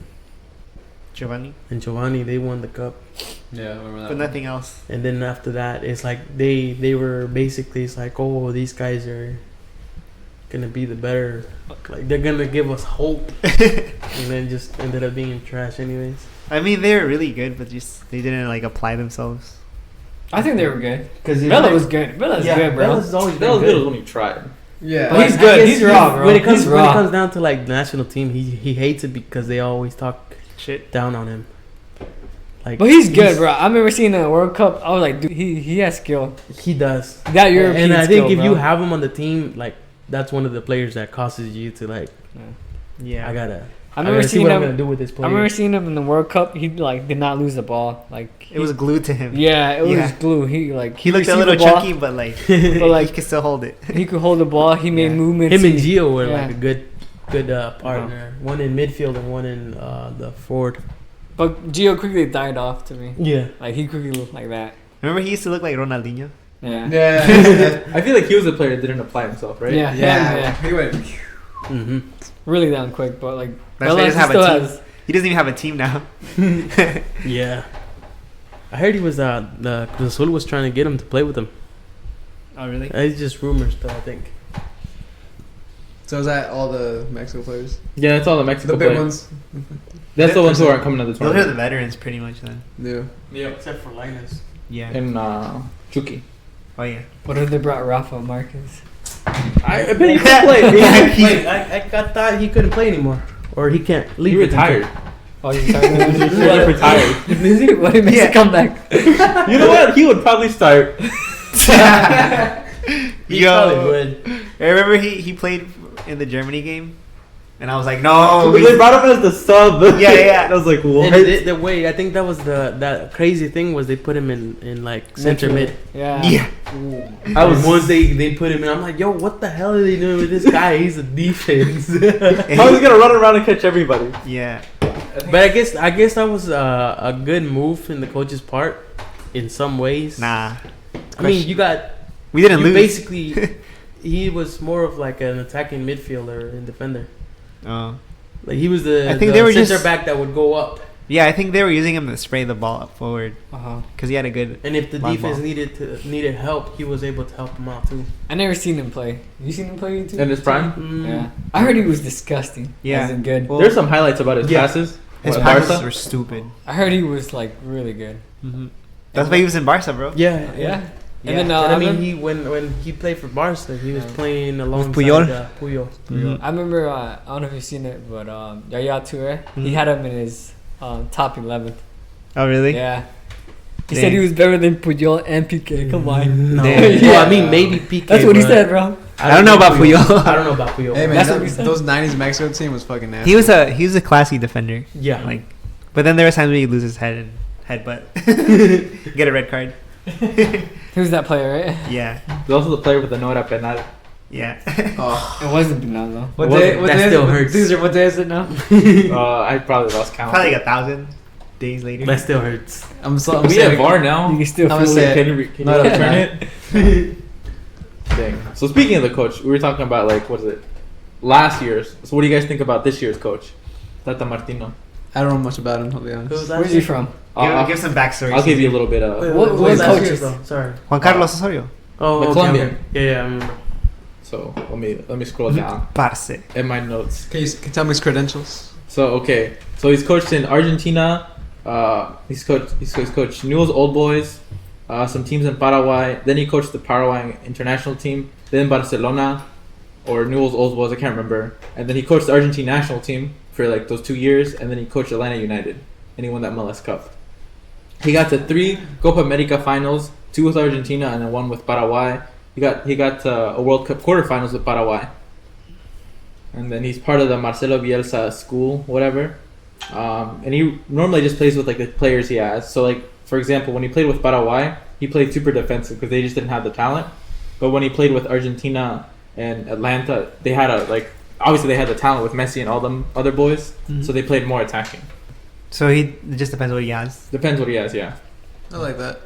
S5: Giovanni,
S6: Giovanni, they won the cup.
S2: Yeah, I remember that.
S5: but
S2: one.
S5: nothing else.
S6: And then after that, it's like they were basically, it's like, oh, these guys are gonna be the better, like they're gonna give us hope, and then just ended up being trash anyways.
S5: I mean, they were really good, but just they didn't like apply themselves.
S7: I think they were good.
S6: Because
S7: Vela was good. Vela's good, bro.
S6: Vella's always
S1: That was
S6: been
S1: good
S6: good.
S1: when he tried.
S2: Yeah.
S7: But he's
S6: I
S7: good.
S6: guess
S7: He's raw, bro.
S6: When it comes
S7: He's
S6: when it
S7: raw.
S6: comes down to like the national team, he hates it because they always talk
S5: Shit.
S6: down on him. Like,
S7: But he's good, bro. I remember seeing a World Cup. I was like, dude, he has skill.
S6: He does.
S7: That European
S6: And I think
S7: skill,
S6: if
S7: bro.
S6: you have him on the team, like that's one of the players that causes you to like,
S5: Yeah.
S6: I gotta
S7: remember
S6: see
S7: seeing
S6: what I'm gonna
S7: him.
S6: do with this
S7: I
S6: player.
S7: remember seeing him in the World Cup. He like did not lose the ball. Like
S5: It was glued to him.
S7: yeah, it was
S5: Yeah.
S7: glue. He like
S5: He looked a
S7: received
S5: little
S7: the ball,
S5: chunky, but like,
S7: but like
S5: he could still hold it.
S7: he could hold the ball. He made
S5: Yeah.
S7: movements.
S6: Him and Gio were
S7: Yeah.
S6: like a good partner. One in midfield and one in the forward.
S7: But Gio quickly died off to me.
S6: Yeah.
S7: Like he quickly looked like that.
S5: Remember, he used to look like Ronaldinho.
S7: Yeah.
S2: Yeah.
S1: I feel like he was a player that didn't apply himself, right?
S7: Yeah. Yeah.
S2: He went.
S6: Mm-hmm.
S7: Really down quick, but like
S5: That's why he doesn't have
S7: still
S5: a team.
S7: has.
S5: He doesn't even have a team now.
S6: Yeah. I heard he was the Cruz Azul was trying to get him to play with him.
S5: Oh, really?
S6: It's just rumors, though. I think.
S2: So is that all the Mexico players?
S1: Yeah, that's all the Mexico
S2: The big
S1: players.
S2: ones.
S1: That's the ones who aren't coming to the
S5: Those are the
S1: tournament.
S5: veterans, pretty much. Then.
S2: Yeah.
S1: Yeah.
S6: Except for Linus.
S5: Yeah.
S1: And Chucky.
S5: Oh yeah.
S7: What if they brought Rafa Marquez?
S1: I bet he could play.
S5: Yeah,
S6: Wait, I thought he couldn't play anymore, or he can't leave.
S1: He retired.
S7: Oh, you talking about
S1: He retired.
S7: What if he makes
S5: Yeah.
S7: a comeback?
S1: You know what? He would probably start.
S6: He probably
S5: Yo,
S6: would.
S5: I remember he played in the Germany game, and I was like, no.
S1: They brought him as the sub.
S5: Yeah, yeah.
S1: And I was like, what?
S6: And the way I think that was that crazy thing was they put him in like center mid.
S7: Yeah.
S5: Yeah.
S6: I was once they put him in. I'm like, yo, what the hell are they doing with this guy? He's a defense.
S1: How is he gonna run around and catch everybody?
S5: Yeah.
S6: But I guess that was a good move in the coach's part, in some ways.
S5: Nah.
S6: I mean,
S5: We didn't lose.
S6: basically. He was more of like an attacking midfielder and defender.
S5: Oh.
S6: Like he was the
S5: I think they were
S6: center
S5: just-
S6: back that would go up.
S5: Yeah, I think they were using him to spray the ball up forward because he had a good.
S6: And if the
S5: Long
S6: defense
S5: ball.
S6: needed help, he was able to help him out too.
S7: I never seen him play. You seen him play too?
S1: In his prime?
S7: Yeah. I heard he was disgusting.
S5: Yeah.
S7: As in good.
S5: Well,
S1: There's some highlights about his
S6: Yeah.
S1: passes.
S5: his
S1: At
S5: passes
S1: Barca.
S5: were stupid.
S7: I heard he was like really good.
S5: Mm-hmm. That's why he was in Barca, bro.
S6: Yeah,
S7: Yeah.
S5: Yeah.
S7: And then
S6: And I mean,
S7: remember-
S6: when he played for Barca, he was
S7: Yeah.
S6: playing alongside
S5: Puyol?
S6: Puyol.
S5: Mhm.
S7: I remember. I don't know if you've seen it, but Yaya Toure, he
S5: Mhm.
S7: had him in his top 11th.
S5: Oh, really?
S7: Yeah. He
S5: Dang.
S7: said he was better than Puyol and Piqué. Come on.
S6: No,
S5: Damn.
S6: well, I
S7: Yeah.
S6: mean maybe PK.
S7: That's what he
S6: but
S7: said, bro.
S5: I don't know about Puyol.
S6: I don't know about Puyol.
S2: Hey man,
S7: That's what we said.
S2: those '90s Mexico team was fucking nasty.
S5: He was a classy defender.
S6: Yeah,
S5: Like, but then there was times where he lose his head and headbutt, get a red card.
S7: He was that player, right?
S5: Yeah.
S1: There's also the player with the no era penal.
S5: Yeah.
S2: Oh.
S7: It wasn't Pinal though.
S2: What
S6: Wasn't-
S2: day? What
S6: that
S2: day?
S6: still
S2: is it?
S6: hurts.
S2: Caesar, what day is it now?
S1: I probably lost count.
S5: Probably like 1,000 days later.
S6: that still hurts.
S2: I'm
S1: we
S2: saying
S1: have VAR now.
S7: You can still
S2: I'm
S7: feel
S2: gonna say
S7: it.
S1: Can you
S2: Not
S1: return
S2: a
S1: it? Dang. So speaking of the coach, we were talking about like what is it? Last year's. So what do you guys think about this year's coach, Tata Martino?
S2: I don't know much about him. I'll be honest.
S6: Who was
S7: Where's he from?
S5: Give some backstory.
S1: I'll give you a little bit of.
S6: Wait,
S7: What
S6: what was
S7: coach
S6: last
S7: is-
S6: year's though? Sorry.
S5: Juan Carlos Osorio.
S6: Oh,
S1: The
S6: okay,
S1: Colombian.
S6: okay. Yeah, I remember.
S1: So let me scroll down
S5: Parce.
S1: in my notes.
S2: Can you tell me his credentials?
S1: So okay, so he's coached in Argentina. He's coached Newell's Old Boys, some teams in Paraguay. Then he coached the Paraguay international team. Then Barcelona, or Newell's Old Boys, I can't remember. And then he coached the Argentine national team for like those 2 years. And then he coached Atlanta United, and he won that MLS Cup. He got to 3 Copa America finals, 2 with Argentina, and then 1 with Paraguay. He got a World Cup quarterfinals with Paraguay. and then he's part of the Marcelo Bielsa school, whatever. And he normally just plays with like the players he has. So like for example, when he played with Paraguay, he played super defensive because they just didn't have the talent. But when he played with Argentina and Atlanta, they had obviously they had the talent with Messi and all them other boys, so they played more attacking.
S5: So it just depends what he has.
S1: Depends what he has, yeah.
S2: I like that.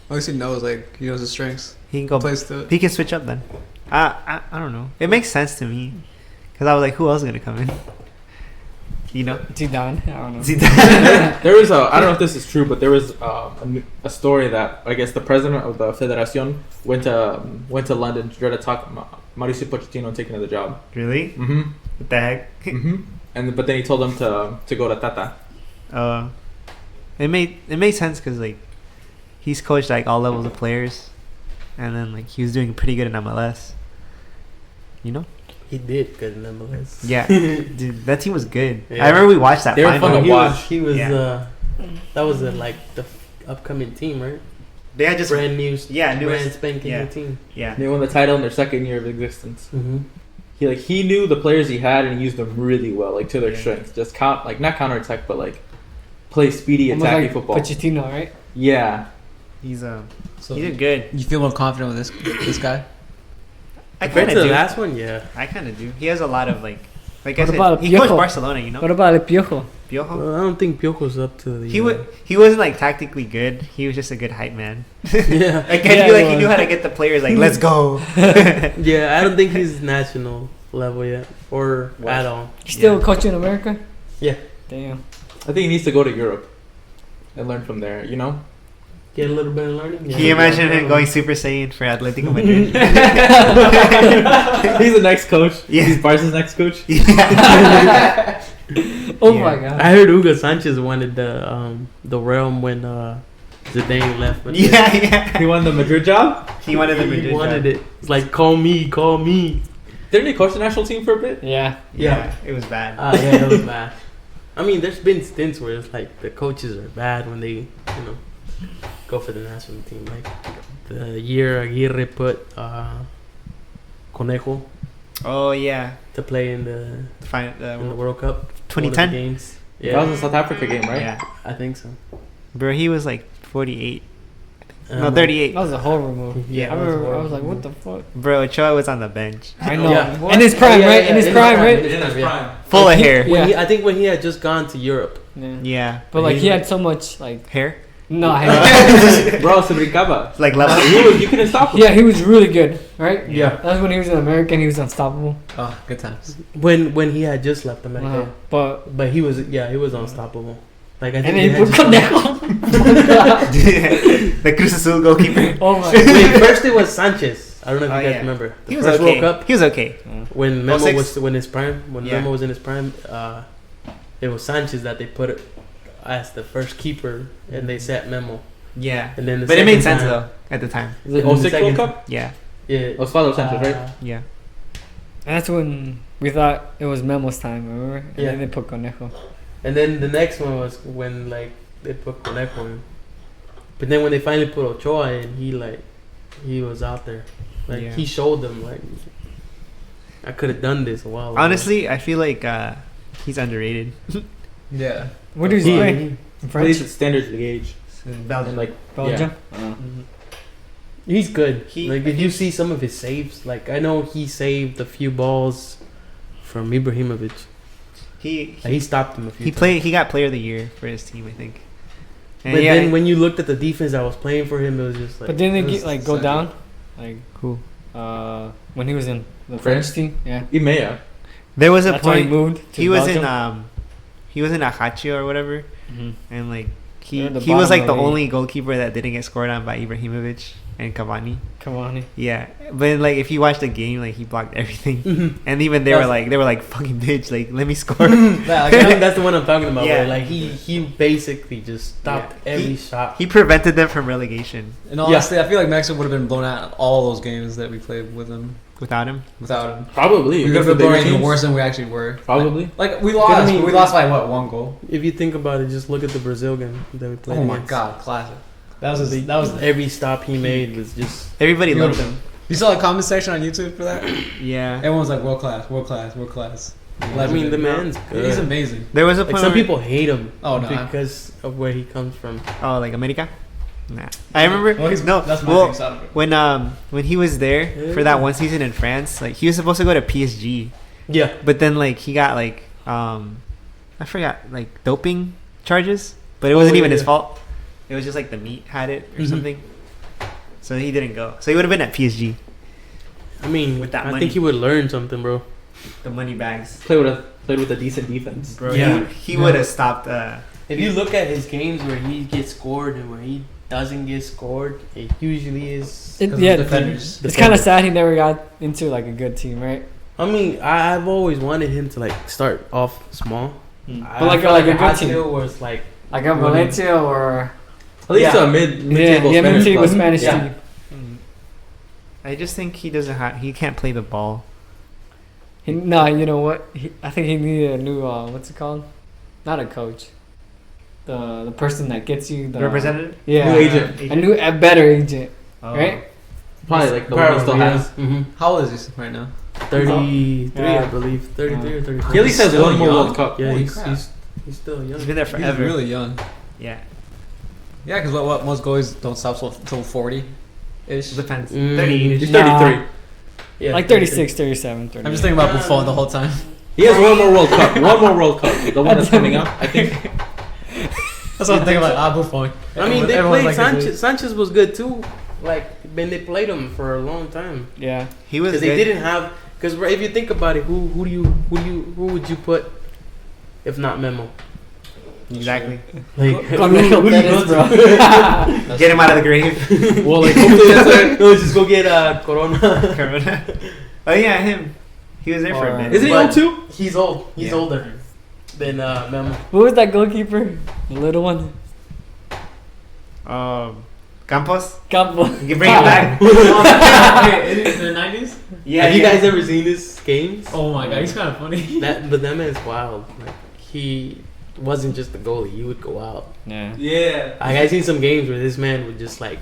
S2: At least he knows his strengths.
S5: He can go.
S2: Plays to it.
S5: He can switch up then. I don't know. It makes sense to me because I was like, who else is gonna come in? You know,
S7: Zidane. I don't know.
S5: Zidane.
S1: There was I don't know if this is true, but there was a story that I guess the president of the Federación went to London to try to talk Mauricio Pochettino into taking the job.
S5: Really?
S1: Mm-hmm.
S5: What the heck?
S1: Mm-hmm. But then he told him to go to Tata.
S5: It made sense because like he's coached like all levels of players, and then like he was doing pretty good in MLS. You know?
S6: He did good in MLS.
S5: Yeah, dude, that team was good.
S6: Yeah.
S5: I remember we watched that.
S1: They were
S5: final.
S1: fun to watch.
S6: He was.
S5: Yeah.
S6: That was like the upcoming team, right?
S5: They had just
S6: Brand new.
S5: yeah,
S6: Brand spanking new team.
S5: Yeah.
S1: They won the title in their second year of existence.
S6: Mm-hmm.
S1: He knew the players he had and he used them really well, like to their
S5: Yeah.
S1: strengths. Just not counterattack, but like play speedy
S7: Almost
S1: attacking
S7: like
S1: football.
S7: Pochettino, right?
S1: Yeah.
S5: He's
S2: So
S5: he did good.
S2: You feel more confident with this guy?
S5: I
S6: Compared
S5: kind
S6: to
S5: of
S6: the
S5: do.
S6: last one, yeah.
S5: I kind of do. He has a lot of like I
S7: What
S5: said,
S7: about
S5: he coached
S7: Piojo?
S5: Barcelona. You know,
S7: What about El Piojo?
S5: Piojo.
S6: Well, I don't think Piojo's up to the.
S5: He wasn't like tactically good. He was just a good hype man.
S6: Yeah.
S5: Like,
S7: Yeah,
S5: I feel like he
S7: well.
S5: knew how to get the players like, let's go.
S6: Yeah, I don't think he's national level yet or at all.
S7: Still
S5: Yeah.
S7: coaching in America?
S6: Yeah.
S7: Damn.
S1: I think he needs to go to Europe and learn from there, you know?
S6: Get a little bit of learning.
S5: Can you imagine him going Super Saiyan for Atletico Madrid?
S1: He's the next coach.
S5: Yeah.
S1: He's Barca's next coach.
S5: Yeah.
S7: Oh
S5: Yeah.
S7: my god.
S6: I heard Hugo Sanchez wanted the realm when Zidane left. But
S5: Yeah, yeah.
S1: He won the Madrid job.
S5: He wanted the Madrid
S6: he wanted
S5: job.
S6: it. It's like call me.
S1: Didn't he coach the national team for a bit?
S7: Yeah.
S5: Yeah, it was bad.
S6: Yeah, it was bad. I mean, there's been stints where it's like the coaches are bad when they, go for the national team. Like the year Aguirre put Conejo
S5: Oh yeah,
S6: to play in the
S5: fine.
S6: World Cup
S5: 2010.
S6: games.
S1: That was
S6: Yeah,
S1: the South Africa game, right?
S5: Yeah,
S6: I think so.
S5: bro, he was like 48. No, 38.
S7: That was a horrible move.
S6: Yeah,
S7: I
S6: that was
S7: remember. I was
S6: horrible.
S7: like, what the fuck?
S5: Bro, Ochoa was on the bench,
S7: I know.
S6: Yeah.
S7: In his prime,
S6: Yeah,
S7: right?
S6: yeah,
S7: In his
S6: yeah,
S7: prime,
S6: yeah.
S7: right?
S6: In his prime.
S5: full of
S6: He-
S5: hair.
S6: when
S7: Yeah.
S6: I think when he had just gone to Europe.
S7: Yeah.
S5: Yeah,
S7: But like he had so much like
S5: hair.
S7: no.
S1: Bro, se brincaba.
S5: Like level.
S1: You couldn't stop him.
S7: Yeah, he was really good, right?
S6: Yeah.
S7: That was when he was in America and he was unstoppable.
S2: Oh, good times.
S6: When he had just left America.
S7: Wow. But
S6: But he was unstoppable. Like I think
S7: and then he
S6: had
S7: put
S6: just-
S7: Conejo.
S5: The Cruz Azul goalkeeper.
S7: Oh my.
S6: Wait, first it was Sanchez. I don't know if
S5: Oh,
S6: you guys
S5: yeah.
S6: remember. The
S5: He was
S6: first
S5: okay.
S6: World Cup
S5: He was okay.
S6: when Memo
S5: 06.
S6: was in his prime. When
S5: Yeah.
S6: Memo was in his prime, it was Sanchez that they put as the first keeper, and they set Memo.
S5: Yeah,
S6: And then,
S5: but it made sense
S6: time-
S5: though at the time.
S6: And the
S1: 06 World
S6: second-
S1: Cup?
S5: Yeah,
S6: Yeah.
S1: Osvaldo Sanchez, right?
S5: yeah.
S7: And that's when we thought it was Memo's time, remember? And
S6: Yeah.
S7: then they put Conejo.
S6: And then the next one was when like they put Conejo in. But then when they finally put Ochoa in, he was out there. Like
S5: Yeah.
S6: he showed them like I could have done this a while ago.
S5: Honestly, I feel like he's underrated.
S2: Yeah.
S7: Where did he play? In
S1: Plays
S7: France?
S1: at standard gauge.
S5: Belgium.
S1: And like,
S7: Belgium?
S6: He's good.
S5: He-
S6: Like did you see some of his saves? Like I know he saved a few balls from Ibrahimovic.
S5: He
S6: Like, he stopped him a few
S5: he
S6: times.
S5: played. He got player of the year for his team, I think. And
S6: But
S5: yeah,
S6: then when you looked at the defense that was playing for him, it was just like.
S7: But didn't
S2: it
S7: they
S2: was
S7: get, like go
S2: second.
S7: down? Like
S5: who?
S7: when he was in the
S1: France?
S7: French team? Yeah.
S1: Imea.
S5: There was a
S7: That's why he
S5: point
S7: moved to
S5: he was
S7: Belgium.
S5: in he was in Ajaccio or whatever,
S7: Mhm.
S5: and like
S7: They're at the
S5: he was
S7: bottom
S5: like the
S7: of the league.
S5: only goalkeeper that didn't get scored on by Ibrahimovic and Cavani.
S7: Come on.
S5: Yeah, but like if you watch the game, like he blocked everything,
S6: Mhm.
S5: and even they were like fucking bitch, like let me score.
S6: Yeah, like, I think that's the one I'm talking about.
S5: Yeah.
S6: Where, like he basically just stopped
S5: Yeah.
S6: every shot.
S5: He prevented them from relegation
S2: And honestly, I feel like Mexico would have been blown out in all those games that we played with them
S5: without him.
S2: without him.
S1: Probably.
S2: We could
S1: Against
S2: have
S1: the
S2: been
S1: bigger
S2: blown even
S1: teams.
S2: worse than we actually were.
S1: Probably.
S2: Like we lost.
S6: I mean,
S2: we lost by what, 1 goal?
S6: If you think about it, just look at the Brazil game that we played.
S2: Oh my
S6: against.
S2: god, classic. That was
S6: Every stop he made was just
S5: Everybody loved
S2: Beautiful.
S5: him.
S2: You saw the comment section on YouTube for that?
S5: Yeah.
S2: Everyone was like, world class, world class, world class.
S6: I mean, the man's good.
S2: He's amazing.
S5: There was a
S6: Like
S5: point
S6: some
S5: where-
S6: people hate him.
S2: Oh, no.
S6: Because of where he comes from.
S5: Oh, like America? Nah. I remember.
S2: Well,
S5: no.
S2: that's my
S5: Well,
S2: thing, side of it.
S5: when he was there for that one season in France, like he was supposed to go to PSG,
S6: Yeah.
S5: but then like he got like I forgot, like doping charges, but it wasn't even his fault. It was just like the meat had it or something. So he didn't go. So he would have been at PSG.
S6: I mean,
S5: With that
S6: I
S5: money.
S6: think he would learn something, bro.
S5: The money bags.
S1: Played with a decent defense.
S5: Bro,
S6: Yeah.
S5: he would have stopped.
S6: If you look at his games where he gets scored and where he doesn't get scored, it usually is.
S7: Yeah,
S2: defenders.
S7: it's kind of sad he never got into like a good team, right?
S6: I mean, I've always wanted him to like start off small.
S7: But like a good team.
S6: where it's like
S7: Like a Valencia or
S1: At least
S6: Yeah.
S1: a mid-table
S7: yeah,
S1: Spanish
S7: MMT
S1: club.
S7: with Spanish
S1: Yeah.
S7: team.
S5: I just think he doesn't have. He can't play the ball.
S7: No, you know what? I think he needed a new what's it called? Not a coach. The person that gets you the
S5: Representative.
S7: Yeah,
S1: New agent.
S7: a better agent,
S5: Oh.
S7: right?
S1: Probably like the one he still has.
S6: Mm-hmm.
S2: How old is he right now?
S6: 33,
S7: Yeah.
S6: I believe. 33 or 34.
S1: He at least has
S2: Still
S1: one more
S2: young.
S1: World Cup.
S6: Yeah,
S2: Holy
S6: he's
S2: crap.
S6: still young.
S5: He's been there
S2: He's
S5: forever.
S2: really young.
S5: Yeah.
S2: Yeah, because what most goalies don't stop until 40-ish.
S5: Depends.
S6: Mm.
S5: 30.
S1: He's
S7: Nah.
S1: 33.
S6: Yeah,
S7: Like 36, 37, 38.
S2: I'm just thinking about Buffon the whole time.
S1: He has one more World Cup. One more World Cup. The one that's coming up, I think.
S2: That's what I'm thinking about. Buffon.
S6: I mean, they
S2: Everyone
S6: played
S2: likes his
S6: Sanchez. Sanchez was good too. Like, when they played him for a long time.
S7: Yeah.
S5: He was.
S6: Because
S5: Good.
S6: they didn't have. Because if you think about it, who would you put if not Memo?
S5: Exactly.
S6: Like,
S7: Cornejo Perez, bro.
S5: Get him out of the grave.
S6: well, like hopefully that's it. No, just go get Corona.
S5: Corona. Oh yeah, him. He was there for a
S7: Or-
S5: bit.
S1: Isn't he
S6: But
S1: old too?
S6: He's old. He's
S5: Yeah.
S6: older than Memo.
S7: Who was that goalkeeper? The little one?
S5: Campos.
S7: Campo.
S5: You can bring him back.
S2: Wait, is he in the 90s?
S5: Yeah.
S6: Have you
S5: yeah.
S6: guys ever seen his games?
S2: Oh my god, he's kind of funny.
S6: But that man's wild. Like, he wasn't just a goalie. He would go out.
S7: Yeah.
S1: Yeah.
S6: I seen some games where this man would just like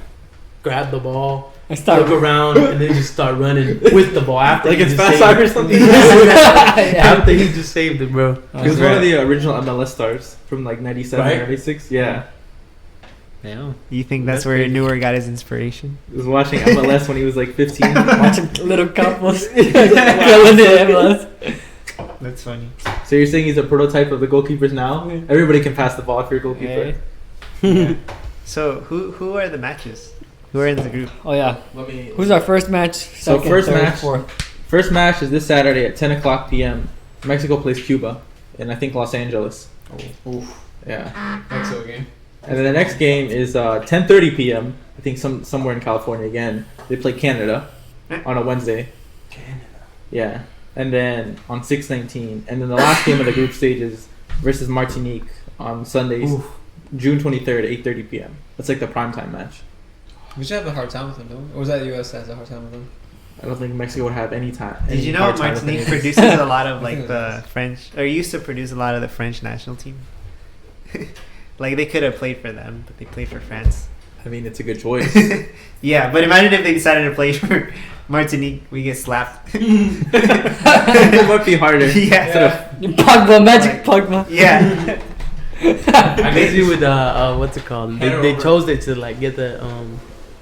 S6: grab the ball,
S7: I start.
S6: look around, and then just start running with the ball after
S1: Like
S6: he
S1: it's
S6: just
S1: fast
S6: saved
S1: soccer or
S6: it.
S1: something.
S6: After he just saved it, bro.
S1: He was one of the original MLS stars from like 97
S6: Right?
S1: or 96. Yeah.
S2: Yeah.
S5: You think that's
S6: That's
S5: where
S6: crazy.
S5: Newer got his inspiration?
S1: He was watching MLS when he was like 15.
S7: Watching little Campos. Killing it, MLS.
S5: That's funny.
S1: So you're saying he's a prototype of the goalkeepers now? Everybody can pass the ball if you're a goalkeeper.
S7: Hey.
S5: Yeah. So who are the matches? Who are in the group?
S7: Oh yeah.
S1: Let me.
S7: Who's our first match?
S1: So
S7: Second,
S1: first
S7: third,
S1: match-
S7: fourth.
S1: First match is this Saturday at 10 o'clock p.m. Mexico plays Cuba, and I think Los Angeles.
S2: Oof.
S1: Yeah.
S2: Mexico game.
S1: And then the next game is 10:30 p.m. I think somewhere in California again. They play Canada on a Wednesday.
S6: Canada.
S1: Yeah. And then on 6/19, and then the last game of the group stage is versus Martinique on Sundays, June 23rd at 8:30 p.m. That's like the primetime match.
S2: We should have a hard time with them, don't we? Or was that the U.S. that has a hard time with them?
S1: I don't think Mexico would have any time.
S5: Did you know
S1: hard time with
S5: Martinique
S1: any-
S5: produces a lot of
S2: I
S5: like
S2: think
S5: the French, or used to produce a lot of the French national team? Like they could have played for them, but they played for France.
S1: I mean, it's a good choice.
S5: Yeah, but imagine if they decided to play for Martinique, we get slapped.
S1: It might be harder.
S5: Yeah.
S7: Pogba, magic Pogba.
S5: Yeah.
S6: I guess you would what's it called?
S1: Head
S6: They
S1: over.
S6: chose it to like get the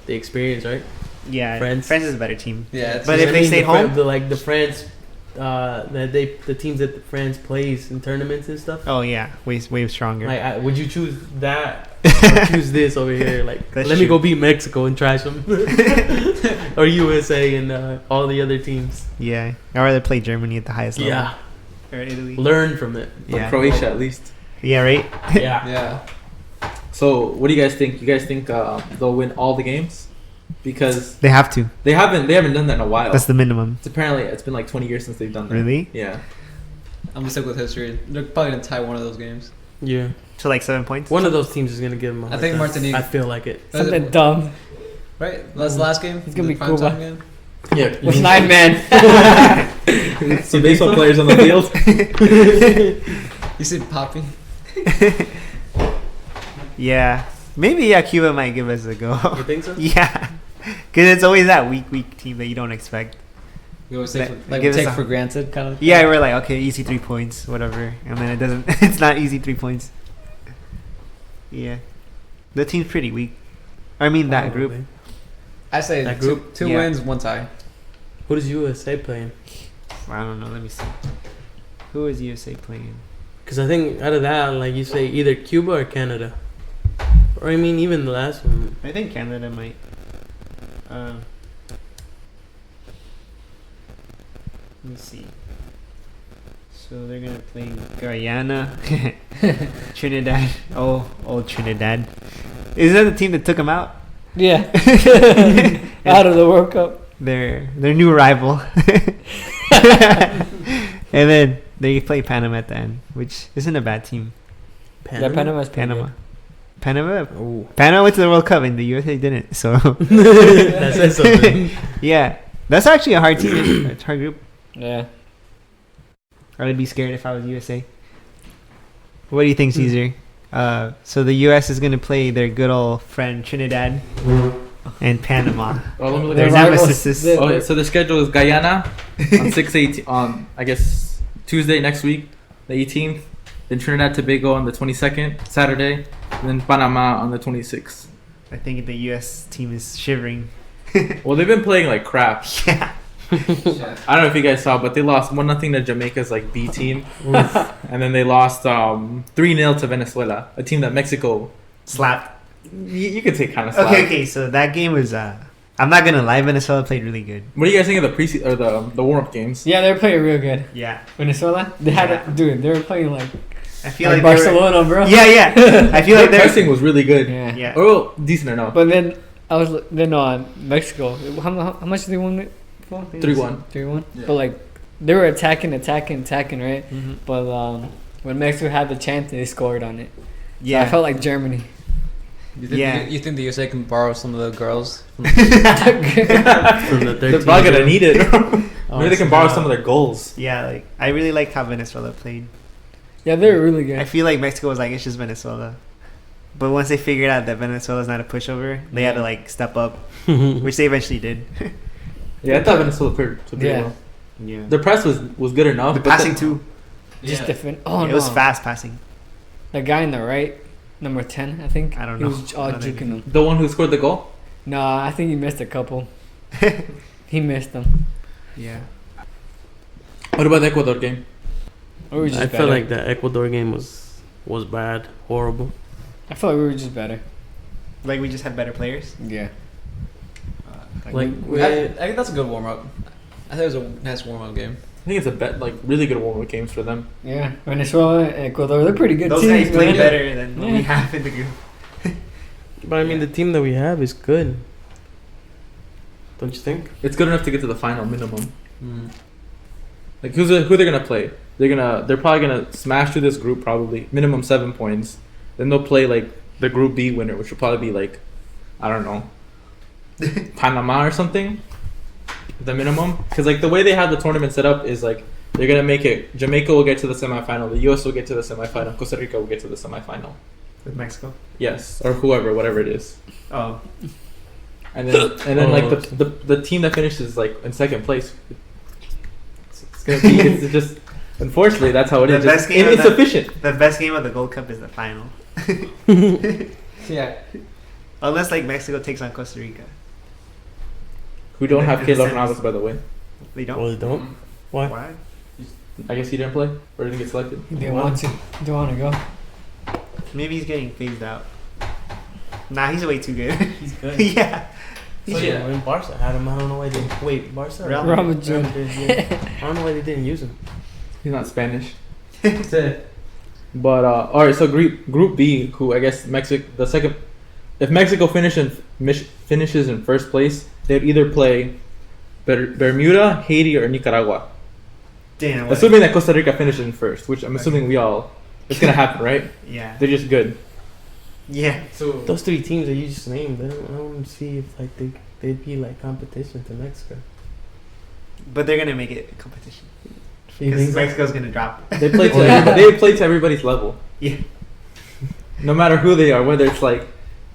S6: experience, right?
S5: Yeah.
S6: France.
S5: France is a better team.
S2: Yeah. It's
S5: But if they stay home?
S6: the France, the teams that France plays in tournaments and stuff.
S5: Oh yeah, way stronger.
S6: Like, would you choose that or choose this over here? Like,
S5: That's
S6: let me
S5: true.
S6: go beat Mexico and trash them, or USA and all the other teams.
S5: Yeah, I'd rather play Germany at the highest level.
S6: Yeah,
S5: Or Italy.
S6: learn from it.
S1: From
S5: Yeah.
S1: Croatia at least.
S5: Yeah, right.
S6: Yeah,
S2: Yeah.
S1: So, what do you guys think? You guys think they'll win all the games? Because
S5: They have to.
S1: they haven't done that in a while.
S5: That's the minimum.
S1: It's been like 20 years since they've done that.
S5: Really?
S1: Yeah.
S2: I'm gonna stick with history. They're probably gonna tie one of those games.
S6: yeah.
S5: To like 7 points.
S6: One of those teams is gonna give them.
S2: I think Martinique.
S6: I feel like it.
S7: Something dumb.
S2: Right? That's the last game.
S7: It's gonna
S2: The
S7: be
S2: prime
S7: Cuba.
S2: time game?
S1: Yeah.
S7: With 9 men.
S1: Some baseball players on the field.
S2: You see Poppy?
S5: Yeah. Maybe Cuba might give us a go.
S6: You think so?
S5: Yeah. it's always that weak team that you don't expect.
S2: We always
S5: That-
S2: take, like,
S5: gives
S2: take
S5: us a-
S2: for granted, kind of.
S5: Yeah, we're like, okay, easy 3 points, whatever, and then it doesn't. It's not easy 3 points. Yeah, the team's pretty weak. I mean that group.
S2: I say
S6: That group?
S2: two
S5: Yeah.
S2: wins, 1 tie.
S6: Who does USA playing?
S5: I don't know. Let me see. Who is USA playing?
S6: Because I think out of that, like you say, either Cuba or Canada. Or I mean, even the last one.
S5: I think Canada might. Let me see. So they're gonna play Guyana, Trinidad. Oh, Trinidad. Is that the team that took them out?
S7: Yeah. Out of the World Cup.
S5: Their new rival. And then they play Panama at the end, which isn't a bad team.
S7: Yeah, Panama's pretty
S5: Panama.
S7: good.
S5: Panama.
S6: Oh,
S5: Panama went to the World Cup and the USA didn't. So
S6: that says something.
S5: yeah, that's actually a hard team. It's a hard group.
S7: Yeah.
S5: I would be scared if I was USA. What do you think, Caesar? So the US is gonna play their good old friend Trinidad and Panama.
S1: Oh, let me look
S5: Their
S1: at
S7: They're
S1: it.
S7: rivals.
S5: nemesis.
S7: They're-
S1: Okay, so the schedule is Guyana on 6/18 on I guess Tuesday next week, the 18th. Then Trinidad Tobago on the 22nd, Saturday. And then Panama on the 26th.
S5: I think the US team is shivering.
S1: Well, they've been playing like crap.
S5: Yeah.
S1: I don't know if you guys saw, but they lost 1-0 to Jamaica's like B team, and then they lost 3-0 to Venezuela, a team that Mexico.
S5: Slapped.
S1: You could say kind of slap.
S5: Okay. So that game was. I'm not gonna lie. Venezuela played really good.
S1: What do you guys think of the pre or the warm up games?
S7: Yeah, they were playing real good.
S5: Yeah.
S7: Venezuela, they had
S5: Yeah.
S7: it, dude. They were playing like
S5: I feel
S7: like
S5: like they were-
S7: Barcelona, bro.
S5: Yeah. I feel like
S1: Their
S5: they're.
S1: pressing was really good.
S7: Yeah.
S5: Yeah.
S1: Oh, decent enough.
S7: But then I was then on Mexico. How much did they win it for?
S1: 3-1.
S7: 3-1.
S1: Yeah.
S7: But like they were attacking, right?
S5: Mhm.
S7: But when Mexico had the chance, they scored on it. So
S5: Yeah.
S7: I felt like Germany.
S5: Yeah.
S2: You think the USA can borrow some of the girls?
S6: From the 13.
S1: They're probably gonna need it.
S2: Oh,
S1: Maybe they can borrow some of their goals.
S5: Yeah. Like I really liked how Venezuela played.
S7: Yeah, they were really
S5: I
S7: good.
S5: feel like Mexico was like it's just Venezuela, but once they figured out that Venezuela's not a pushover, they had to like step up, which they eventually did.
S1: Yeah, I thought Venezuela played pretty
S7: Yeah.
S1: well.
S5: Yeah.
S1: The press was good enough.
S5: The
S1: but
S5: passing too.
S7: Just
S1: Yeah.
S7: different. Oh
S5: It
S7: no,
S5: was fast passing.
S7: the guy in the right, number 10, I think.
S5: I don't
S7: He
S5: know.
S7: was all
S5: Not
S7: juking them.
S1: The one who scored the goal.
S7: No, I think he missed a couple. He missed them.
S5: Yeah.
S1: What about the Ecuador game?
S7: Or we were just
S6: I
S7: better.
S6: felt like the Ecuador game was bad, horrible.
S7: I felt like we were just better.
S5: Like we just had better players.
S7: Yeah.
S6: Like
S2: I think that's a good warm up. I think it was a nice warm up game.
S1: I think it's a really good warm up games for them.
S7: Yeah. Venezuela and Ecuador, they're pretty good
S5: Those
S7: teams.
S5: guys play
S7: man.
S5: better than what we
S7: Yeah.
S5: have in the group.
S6: But I mean,
S5: Yeah.
S6: the team that we have is good. Don't you think?
S1: It's good enough to get to the final minimum. Like who they're gonna play? They're probably gonna smash through this group probably minimum 7 points. Then they'll play like the Group B winner, which will probably be like, I don't know, Panama or something. The minimum, because like the way they have the tournament set up is like they're gonna make it. Jamaica will get to the semifinal. The US will get to the semifinal. Costa Rica will get to the semifinal.
S5: With Mexico.
S1: Yes, or whatever it is.
S5: Oh.
S1: And then like the team that finishes like in second place, it's gonna be it's just unfortunately that's how it
S5: The
S1: is.
S5: best
S1: Just
S5: game of the-
S1: insufficient.
S5: The best game of the Gold Cup is the final.
S2: Yeah.
S5: Unless like Mexico takes on Costa Rica.
S1: We don't have
S5: In the
S1: Keylor
S5: semis.
S1: Navas, by the way.
S5: They don't.
S6: Well, they don't. Why?
S5: Why?
S1: I guess he didn't play or didn't get selected.
S7: He didn't want to. He didn't want to go.
S5: Maybe he's getting phased out. Nah, he's way too good.
S6: He's good.
S5: Yeah.
S6: So, yeah, when Barca had him, I don't know why they wait. Barca.
S5: Real
S7: Real Madrid.
S6: Yeah. I don't know why they didn't use him.
S1: He's not Spanish. But all right, so Group B, who I guess if Mexico finishes in first place, they'd either play Bermuda, Haiti, or Nicaragua.
S5: Damn. what-
S1: Assuming that Costa Rica finishes in first, which I'm assuming it's gonna happen, right?
S5: Yeah.
S1: They're just good.
S5: Yeah.
S1: So
S6: Those three teams that you just named, I don't see if like they'd be like competition to Mexico.
S5: But they're gonna make it a competition
S6: You
S5: because
S6: think so?
S5: Mexico's gonna drop.
S1: they play to everybody's level.
S5: Yeah.
S1: No matter who they are, whether it's like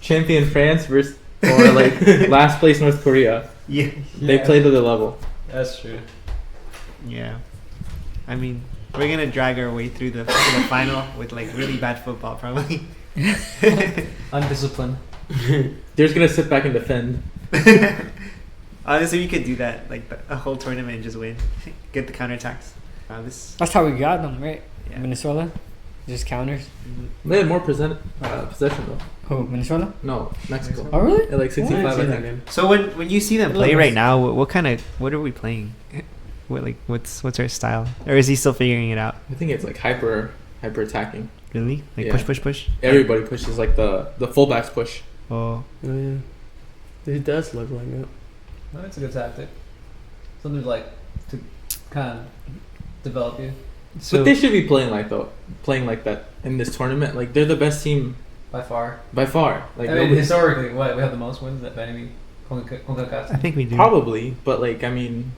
S1: champion France versus or like last place North Korea.
S5: Yeah.
S1: They played to their level.
S2: That's true.
S5: Yeah. I mean, we're gonna drag our way through the final with like really bad football, probably.
S2: Undisciplined.
S1: They're just gonna sit back and defend.
S5: Honestly, we could do that, like a whole tournament and just win, get the counterattacks.
S7: That's how we got them, right?
S5: Yeah.
S7: Venezuela, just counters.
S1: They had more possession though.
S7: Who? Venezuela?
S1: No, Mexico.
S7: Oh really?
S1: At like 65, I
S6: What?
S1: think.
S5: So when you see them play right now, what are we playing? What's our style? Or is he still figuring it out?
S1: I think it's like hyper attacking.
S5: Really? Like
S1: Yeah.
S5: push?
S1: Everybody pushes, like the fullbacks push.
S5: Oh.
S6: Oh yeah, it does look like that.
S2: No, it's a good tactic. Something like to kind of develop you
S1: But they should be playing like that in this tournament. Like they're the best team
S2: by far.
S1: by far. Like
S2: I mean,
S1: nobody-
S2: historically, what we have the most wins by any CONCACAF.
S5: I think we do.
S1: probably, but like I mean,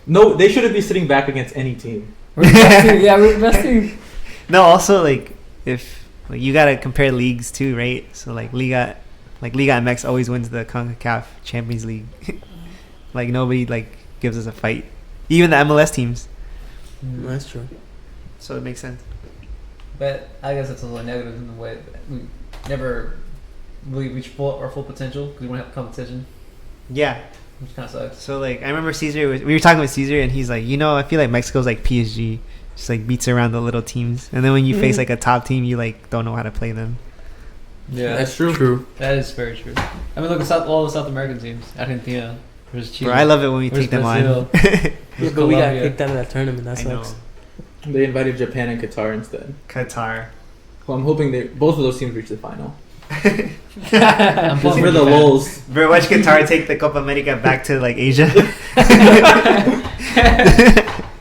S1: no, they shouldn't be sitting back against any team.
S7: We're the best team. Yeah, we're the best team.
S5: No, also like if like you gotta compare leagues too, right? So like Liga MX always wins the CONCACAF Champions League. Like nobody like gives us a fight, even the MLS teams.
S6: That's true.
S5: So it makes sense.
S2: But I guess that's a little negative in the way that we never really reach our full potential because we don't have competition,
S5: Yeah.
S2: which kind of sucks.
S5: So like I remember we were talking with Caesar and he's like, I feel like Mexico's like PSG, just like beats around the little teams, and then when you face like a top team, you like don't know how to play them.
S2: Yeah,
S1: That's true.
S2: that is very true. I mean, look at all the South American teams: Argentina versus Chile.
S5: Bro, I love it when we
S2: versus
S5: take them
S2: Brazil,
S5: on.
S6: Yeah, but we got
S2: Colombia.
S6: kicked out of that tournament. That
S5: I know.
S6: sucks.
S1: They invited Japan and Qatar instead.
S5: Qatar.
S1: Well, I'm hoping both of those teams reach the final.
S2: I'm
S1: Just
S2: pulling
S1: for the
S2: Japan.
S1: lulz.
S5: Bro, watch Qatar take the Copa America back to like Asia.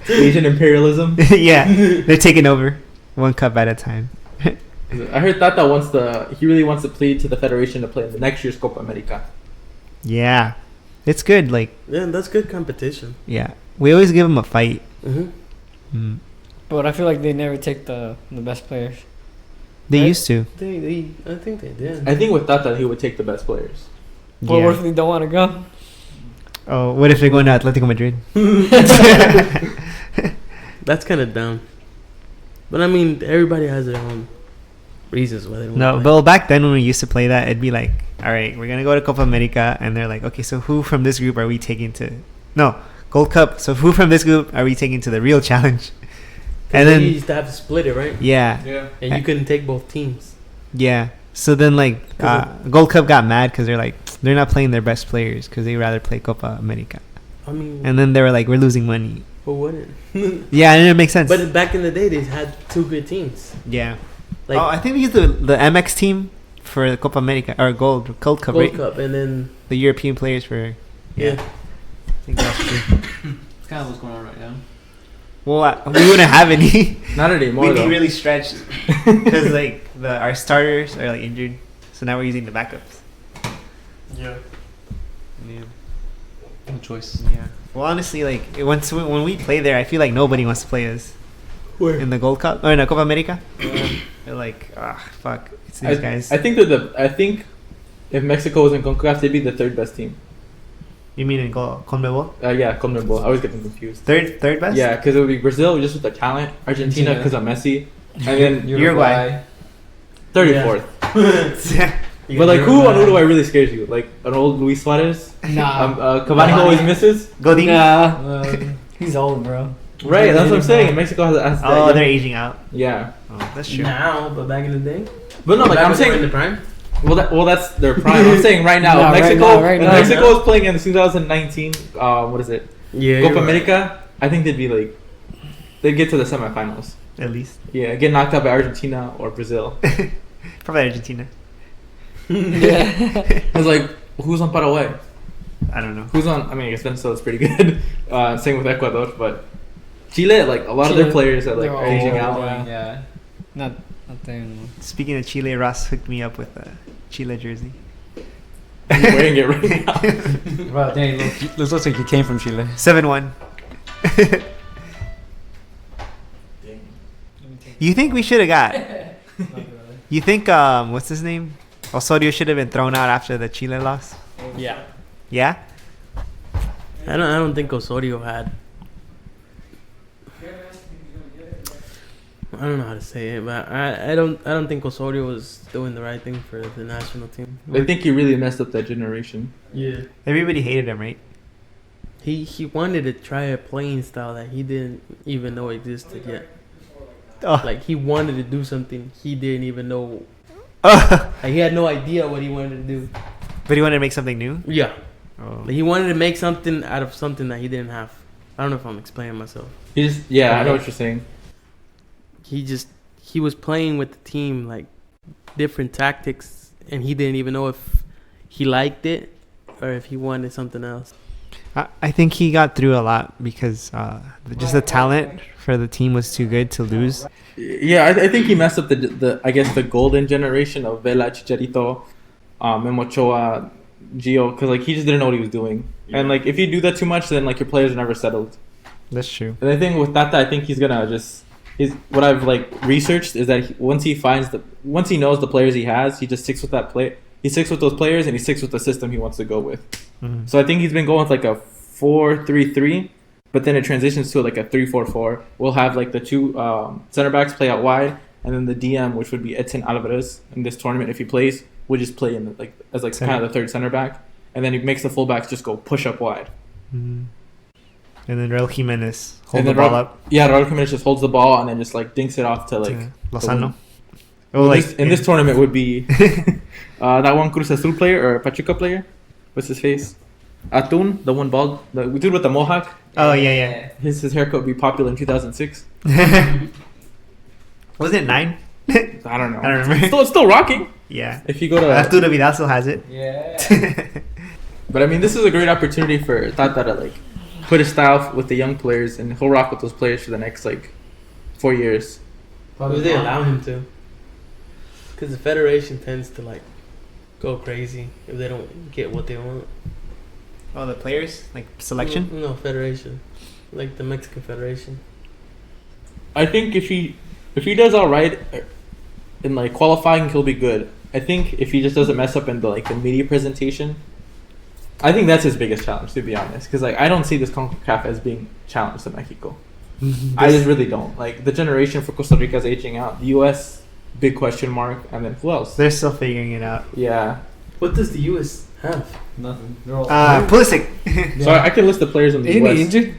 S1: Asian imperialism.
S5: Yeah, they're taking over one cup at a time.
S1: I heard Tata he really wants to plead to the federation to play in the next year's Copa America.
S5: Yeah, it's good. Like,
S6: Yeah, that's good competition.
S5: yeah, we always give them a fight.
S6: Mm-hmm.
S5: Mm.
S7: But I feel like they never take the best players.
S5: They
S6: Right.
S5: used to.
S6: I think they did.
S1: I think with Tata, he would take the best players.
S7: But what if
S5: Yeah.
S7: they don't want to go?
S5: Oh, what if they're going to Atletico Madrid?
S6: That's kind of dumb. But I mean, everybody has their own reasons why they don't.
S5: No,
S6: play.
S5: but back then when we used to play that, it'd be like, all right, we're gonna go to Copa America, and they're like, okay, so who from this group are we taking to? No, Gold Cup. So who from this group are we taking to the real challenge?
S6: 'Cause
S5: And
S6: they
S5: then
S6: used to have to split it, right?
S5: yeah,
S1: Yeah.
S6: And you couldn't take both teams.
S5: yeah. So then like Gold Cup got mad because they're like they're not playing their best players because they rather play Copa America,
S6: I mean,
S5: and then they were like, we're losing money.
S6: who wouldn't?
S5: Yeah, and it makes sense.
S6: But back in the day, they had two good teams.
S5: yeah.
S6: Like
S5: I think we used the MX team for the Copa America or Gold Cup,
S6: Gold
S5: right?
S6: Cup, and then
S5: The European players for
S6: yeah.
S5: I think that's true.
S2: It's kind of what's going on right now.
S5: Well, we wouldn't have any.
S1: Not anymore,
S5: We'd be
S1: though.
S5: really stretched because like our starters are like injured, so now we're using the backups.
S6: Yeah.
S5: Yeah.
S2: No choice.
S5: Yeah. Well, honestly, like when we play there, I feel like nobody wants to play us
S6: Where?
S5: in the Gold Cup or in the Copa America. They're like, fuck, it's these guys.
S1: I think I think if Mexico was in CONCACAF, they'd be the third best team.
S5: You mean in CONMEBOL?
S1: Yeah, CONMEBOL. I always get them confused.
S5: Third best?
S1: Yeah, because it would be Brazil just with the talent, Argentina because of Messi, and then
S5: Uruguay.
S1: 34th.
S5: Yeah.
S1: But like, who on Uruguay really scares you? Like an old Luis Suarez?
S7: Nah.
S1: Cavani always misses.
S5: Godin.
S7: Nah. He's old, bro.
S1: Right, that's what I'm saying. And Mexico has that.
S5: Oh,
S1: young-
S5: they're aging out.
S1: Yeah,
S5: Oh, that's true.
S6: Now, but back in the day.
S1: but no, like
S6: Back
S1: I'm
S6: when they were in
S1: saying.
S6: the prime.
S1: Well, that's their prime. I'm saying right now,
S7: Nah, right
S1: Mexico.
S7: now, right
S1: if
S7: now.
S1: Mexico is playing in the 2019. What is it?
S6: Yeah.
S1: Copa America. I think they'd be like, they'd get to the semifinals.
S5: At least.
S1: Yeah, get knocked out by Argentina or Brazil.
S5: Probably Argentina.
S7: Yeah.
S1: It's like, who's on Paraguay?
S5: I don't know.
S1: Who's on? I mean, I guess Venezuela's pretty good. Same with Ecuador, but Chile, like a lot of their
S7: Chile,
S1: players are like
S7: they're all
S1: aging
S7: old,
S1: out.
S7: yeah.
S2: Yeah.
S7: Not there anymore.
S5: Speaking of Chile, Ross hooked me up with a Chile jersey.
S1: I'm wearing it right now.
S2: Wow, Danny, looks like you came from Chile.
S5: 7-1. You think we should have got? You think what's his name? Osorio should have been thrown out after the Chile loss.
S6: Yeah.
S5: Yeah.
S6: I don't think Osorio had. I don't know how to say it, but I don't think Osorio was doing the right thing for the national team.
S1: I think he really messed up that generation.
S6: Yeah.
S5: Everybody hated him, right?
S6: He wanted to try a playing style that he didn't even know existed yet.
S5: Oh.
S6: Like he wanted to do something he didn't even know.
S5: Oh.
S6: Like, he had no idea what he wanted to do.
S5: But he wanted to make something new.
S6: Yeah.
S5: Oh.
S6: Like, he wanted to make something out of something that he didn't have. I don't know if I'm explaining myself.
S1: He just I know what you're saying.
S6: He was playing with the team like different tactics, and he didn't even know if he liked it or if he wanted something else.
S5: I think he got through a lot because just the talent for the team was too good to lose.
S1: Yeah, I think he messed up the I guess the golden generation of Vela, Chicharito, Memo Ochoa, Gio, because like he just didn't know what he was doing. Yeah. And like if you do that too much, then like your players are never settled.
S5: That's true.
S1: And I think with Tata, I think he's gonna just what I've like researched is that once he knows the players he has, he just sticks with that play. He sticks with those players and he sticks with the system he wants to go with. Mm-hmm. So I think he's been going with like a 4-3-3, but then it transitions to like a 3-4-4. We'll have like the two center backs play out wide, and then the DM, which would be Edson Alvarez in this tournament, if he plays, would just play in like as like kind of the third center back, and then he makes the fullbacks just go push up wide.
S5: Mm-hmm. And then Raul Jimenez holds the ball up.
S1: Yeah, Raul Jimenez just holds the ball and then just like dinks it off to like
S5: Lozano.
S1: In this tournament would be that one Cruz Azul player or Pachuca player. What's his face? Atun, the one bald, the dude with the mohawk.
S5: Oh yeah.
S1: His haircut would be popular in 2006.
S5: Was it 9?
S1: I don't know.
S5: I don't remember.
S1: It's still rocking.
S5: Yeah.
S1: If you go to
S5: Arturo Vidal still has it.
S7: Yeah.
S1: But I mean, this is a great opportunity for Tata to like put his style with the young players, and he'll rock with those players for the next like 4 years.
S6: Probably they allow him to, because the federation tends to like go crazy if they don't get what they want.
S5: Oh, the players like selection?
S6: No, federation, like the Mexican Federation.
S1: I think if he does all right in like qualifying, he'll be good. I think if he just doesn't mess up in the like the media presentation, I think that's his biggest challenge, to be honest. Because like I don't see this CONCACAF as being challenged to Mexico. I just really don't. Like the generation for Costa Rica is aging out. The U.S. big question mark, and then who else?
S5: They're still figuring it out.
S1: Yeah.
S6: What does the U.S. have?
S7: Nothing. They're all
S5: Pulisic.
S1: So I can list the players on the
S7: Isn't
S1: U.S.
S7: he injured?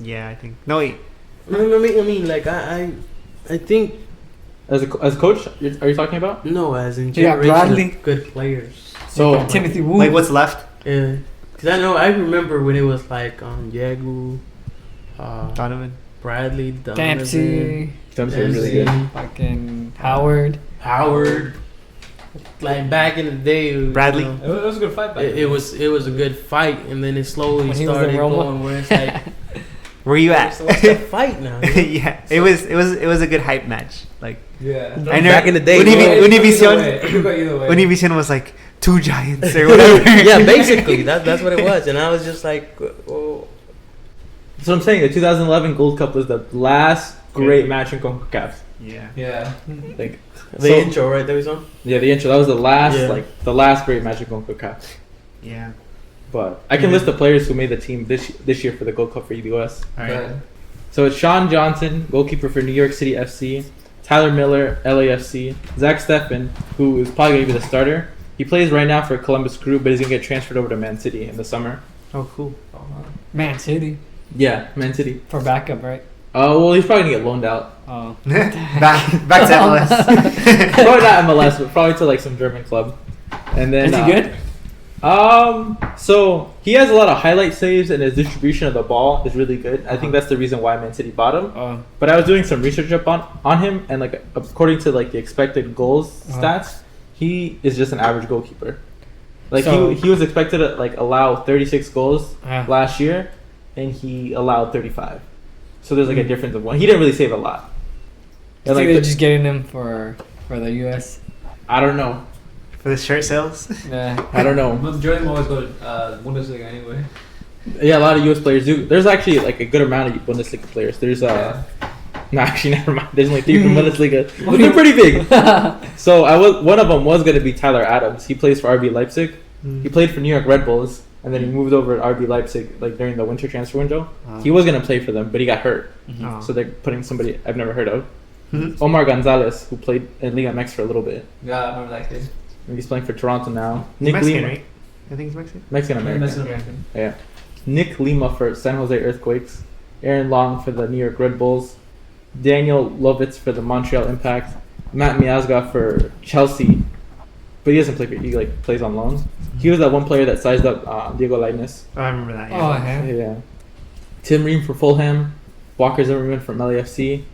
S5: Yeah, I think. No, wait.
S6: I mean, like I think
S1: As coach, are you talking about?
S6: no, as in
S7: Yeah,
S6: generation
S7: Bradley.
S6: of good players.
S1: So
S7: Timothy Wu.
S5: Like what's left?
S6: Yeah, because I remember when it was like Diego,
S5: Donovan.
S6: Bradley,
S7: Dempsey.
S1: Dempsey was really good.
S7: Fucking Howard.
S6: Like back in the day,
S5: Bradley.
S6: you know,
S7: It was a good fight back
S6: it was a good fight, and then it slowly
S7: When he was in
S6: started
S7: Roma.
S6: going where it's like,
S5: Where you at?
S6: so what's the fight now? You know?
S5: Yeah, it was a good hype match. Like
S7: Yeah.
S5: I know
S6: Back in the day,
S5: Univision was like 2 giants or whatever.
S6: yeah, basically that's what it was, and I was just like, oh.
S1: So I'm saying the 2011 Gold Cup was the last great match in CONCACAF.
S5: Yeah.
S7: Yeah.
S1: Like
S6: The intro right there was on.
S1: Yeah, the intro. That was the last
S6: Yeah.
S1: the last great match in CONCACAF.
S5: Yeah.
S1: But I can list the players who made the team this year for the Gold Cup for the U.S.
S5: All right.
S1: So it's Sean Johnson, goalkeeper for New York City FC. Tyler Miller, LAFC. Zach Steffen, who is probably going to be the starter. He plays right now for Columbus Crew, but he's going to get transferred over to Man City in the summer.
S5: Oh, cool.
S7: Man City.
S1: Yeah, Man City.
S7: For backup, right?
S1: Well, he's probably going to get loaned out.
S7: Oh.
S5: back to MLS.
S1: Probably not MLS, but probably to like some German club. And then
S7: Is he good?
S1: So he has a lot of highlight saves, and his distribution of the ball is really good. I think that's the reason why Man City bought him. But I was doing some research up on him, and like according to like the expected goals stats, he is just an average goalkeeper. Like
S7: So-
S1: he was expected to like allow 36 goals
S7: Yeah.
S1: last year, and he allowed 35. So there's like a difference of one. He didn't really save a lot.
S7: I
S1: And,
S7: think
S1: like,
S7: they're just getting him for the U.S.
S1: I don't know.
S5: For the shirt sales.
S7: Yeah.
S1: I don't know.
S8: Majority of them always go to Bundesliga anyway.
S1: Yeah, a lot of U.S. players do. There's actually like a good amount of Bundesliga players. There's No, actually, never mind. There's only 3 from Bundesliga, but they're pretty big. So one of them was gonna be Tyler Adams. He plays for RB Leipzig. He played for New York Red Bulls, and then he moved over to RB Leipzig like during the winter transfer window. He was gonna play for them, but he got hurt.
S5: Oh.
S1: So they're putting somebody I've never heard of.
S5: Mhm.
S1: Omar Gonzalez, who played in Liga MX for a little bit.
S8: Yeah, I remember that kid.
S1: He's playing for Toronto now.
S5: He's Mexican,
S1: Lima,
S5: right? I think he's Mexican.
S1: Mexican American.
S8: Mexican American.
S1: Yeah. Nick Lima for San Jose Earthquakes. Aaron Long for the New York Red Bulls. Daniel Lovitz for the Montreal Impact. Matt Miazga for Chelsea. But he doesn't play for, he like plays on loan. He was that one player that sized up Diego Lainez.
S5: Oh, I remember that.
S7: Oh,
S5: Yeah.
S7: yeah.
S1: Yeah. Tim Ream for Fulham. Walker Zimmerman from LAFC.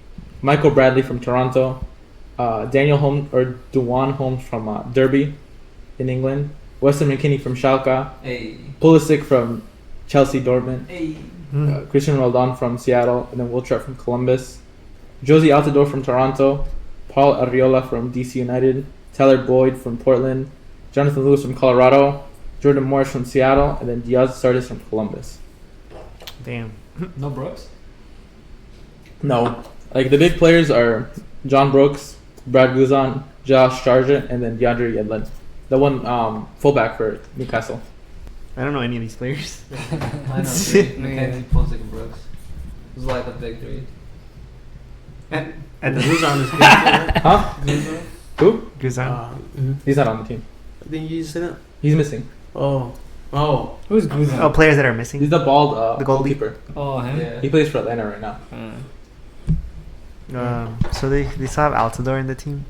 S1: Michael Bradley from Toronto. Daniel Holmes or Duan Holmes from Derby in England. Weston McKinney from Schalke.
S8: Hey.
S1: Pulisic from Chelsea Dortmund.
S8: Hey.
S1: Christian Roldan from Seattle, and then Wiltshire from Columbus. Josie Altidore from Toronto. Paul Arriola from DC United. Tyler Boyd from Portland. Jonathan Lewis from Colorado. Jordan Morris from Seattle, and then Diaz Sardis from Columbus.
S5: Damn.
S8: No Brooks?
S1: No. Like the big players are John Brooks, Brad Guzan, Josh Sargent, and then DeAndre Yedlin. The one fullback for Newcastle.
S5: I don't know any of these players.
S8: I know three. Mackenzie, Pulisic, and Brooks. It was like the big three.
S5: And the
S6: Guzan is good. Right?
S1: Huh? Who?
S5: Guzan.
S1: He's not on the team.
S6: Didn't you say that?
S1: He's missing.
S6: Oh.
S7: Who's Guzan?
S5: Oh, players that are missing.
S1: He's the bald
S5: The goalie.
S1: goalkeeper.
S7: Oh, him.
S8: Yeah.
S1: He plays for Atlanta right now.
S5: So they still have Altidore in the team.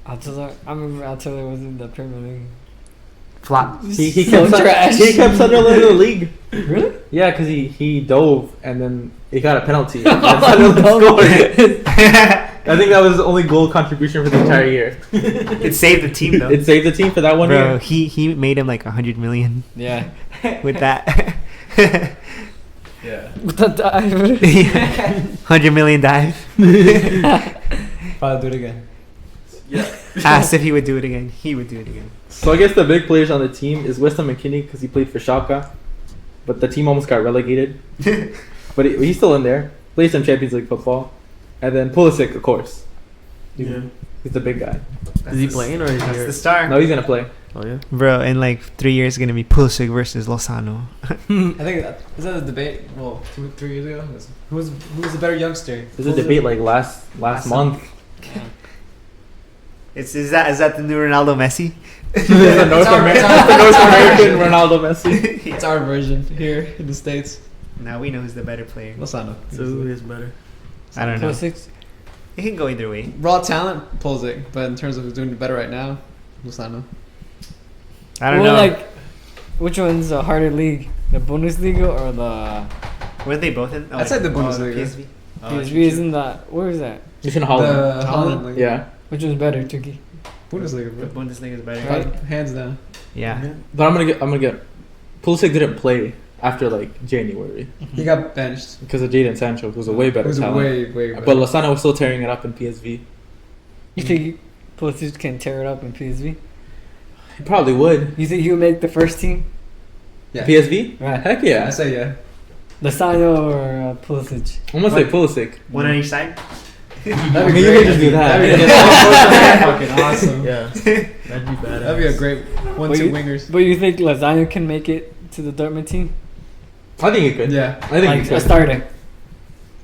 S7: Altidore. I remember Altidore was in the Premier League.
S5: Flop.
S1: He
S7: So
S1: kept
S7: trash.
S1: He kept Sunderland in the league.
S7: Really?
S1: Yeah, because he dove and then he got a penalty. And Sunderland scored. I think that was his only goal contribution for the entire year.
S5: It saved the team though.
S1: It saved the team for that one
S5: Bro,
S1: year.
S5: he made him like 100 million
S7: Yeah.
S5: with that.
S8: Yeah.
S7: With the dive.
S5: 100 million dive.
S8: Probably do it again.
S5: Asked if he would do it again. He would do it again.
S1: So I guess the big players on the team is Weston McKinney because he played for Schalke, but the team almost got relegated. But he's still in there. Plays some Champions League football. And then Pulisic, of course. He's the big guy.
S6: Is he playing or is he
S5: That's
S6: here?
S5: the star.
S1: No, he's gonna play.
S6: Oh yeah.
S5: Bro, in like 3 years, it's gonna be Pulisic versus Lozano.
S8: I think is that a debate? Well, 3 years ago, who's the better youngster?
S1: There's a debate like last month.
S5: Is that the new Ronaldo Messi?
S1: the North American Ronaldo Messi.
S8: It's our version here in the States.
S5: Now we know who's the better player.
S8: Lozano.
S6: So who is better?
S5: I don't know.
S7: Pulisic.
S5: It can go either way.
S8: Raw talent, Pulisic, but in terms of who's doing it better right now, Lozano.
S5: I don't know.
S7: Like, which one's a harder league? The Bundesliga or the
S5: Were they both in?
S8: I'd say the Bundesliga.
S5: PSV.
S7: PSV? Isn't that? Where is that?
S1: He's in Holland.
S8: The Holland League.
S1: Yeah.
S7: Which one's better, Chucky?
S8: Bundesliga,
S5: The
S8: bro.
S5: Bundesliga is better.
S7: Right.
S8: Hands down.
S5: Yeah.
S1: But I'm gonna get. Pulisic didn't play after like January
S8: He got benched.
S1: because of Jadon Sancho, who's a way better
S8: Who's
S1: talent.
S8: way better.
S1: But Lozano was still tearing it up in PSV.
S7: You think Pulisic can tear it up in PSV?
S1: He probably would.
S7: You think he would make the first team?
S8: Yeah.
S1: PSV?
S7: Right.
S1: Heck
S8: I
S1: yeah.
S8: say yeah.
S7: Lozano or Pulisic?
S1: I'm gonna say Pulisic.
S5: One on each side.
S1: I mean, you can just do that.
S8: That'd be fucking awesome.
S6: Yeah. That'd be bad.
S8: That'd be a great 1-2 wingers.
S7: But you think Lozano can make it to the Dortmund team?
S1: I think he could.
S8: Yeah.
S1: I think
S7: Like
S1: he
S7: a
S1: could.
S7: starter.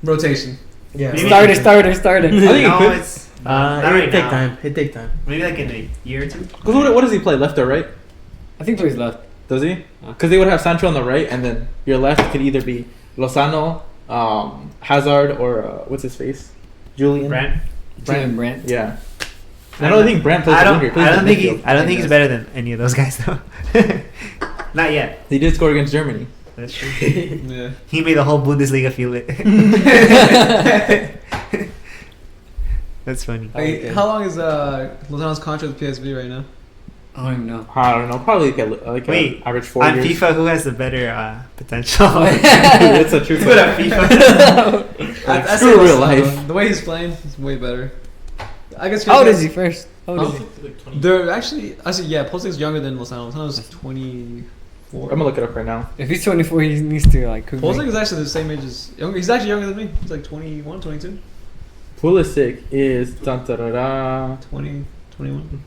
S8: Rotation.
S6: Yeah.
S5: Maybe-
S7: Starter.
S1: I think he
S5: No,
S1: could.
S5: it's not right
S6: It'd take
S5: now.
S6: time. It'd take time.
S5: Maybe like in a year or two.
S1: Because what does he play? Left or right?
S7: I think he's left.
S1: Does he? Because they would have Sancho on the right, and then your left could either be Lozano, Hazard, or what's his face? Julian.
S5: Brandt.
S7: Brandt.
S1: Yeah. I don't think Brandt plays
S5: I
S1: winger. He
S5: don't.
S1: plays
S5: I don't think
S1: midfield.
S5: he. I don't think he's better than any of those guys though. Not yet.
S1: He did score against Germany.
S5: That's true.
S8: Yeah.
S5: He made the whole Bundesliga feel it. That's funny.
S8: Hey, how long is Lozano's contract with PSV right now?
S7: I don't even know.
S1: I don't know. Probably like
S5: Wait,
S1: average 4
S5: On
S1: years.
S5: FIFA, who has the better potential?
S1: It's a true
S5: Put up
S1: question.
S5: FIFA.
S8: I
S1: Screw
S8: say
S1: real
S8: Lozano.
S1: life.
S8: The way he's playing is way better. I guess.
S7: How old is he first? How old is he?
S8: They're actually. I see. Yeah, Pulisic's younger than Lozano. Lozano's 24.
S1: I'm gonna look it up right now.
S7: If he's 24, he needs to like.
S8: Pulisic is actually the same age as younger. He's actually younger than me. He's like 21, 22.
S1: Pulisic is
S8: 20, 21.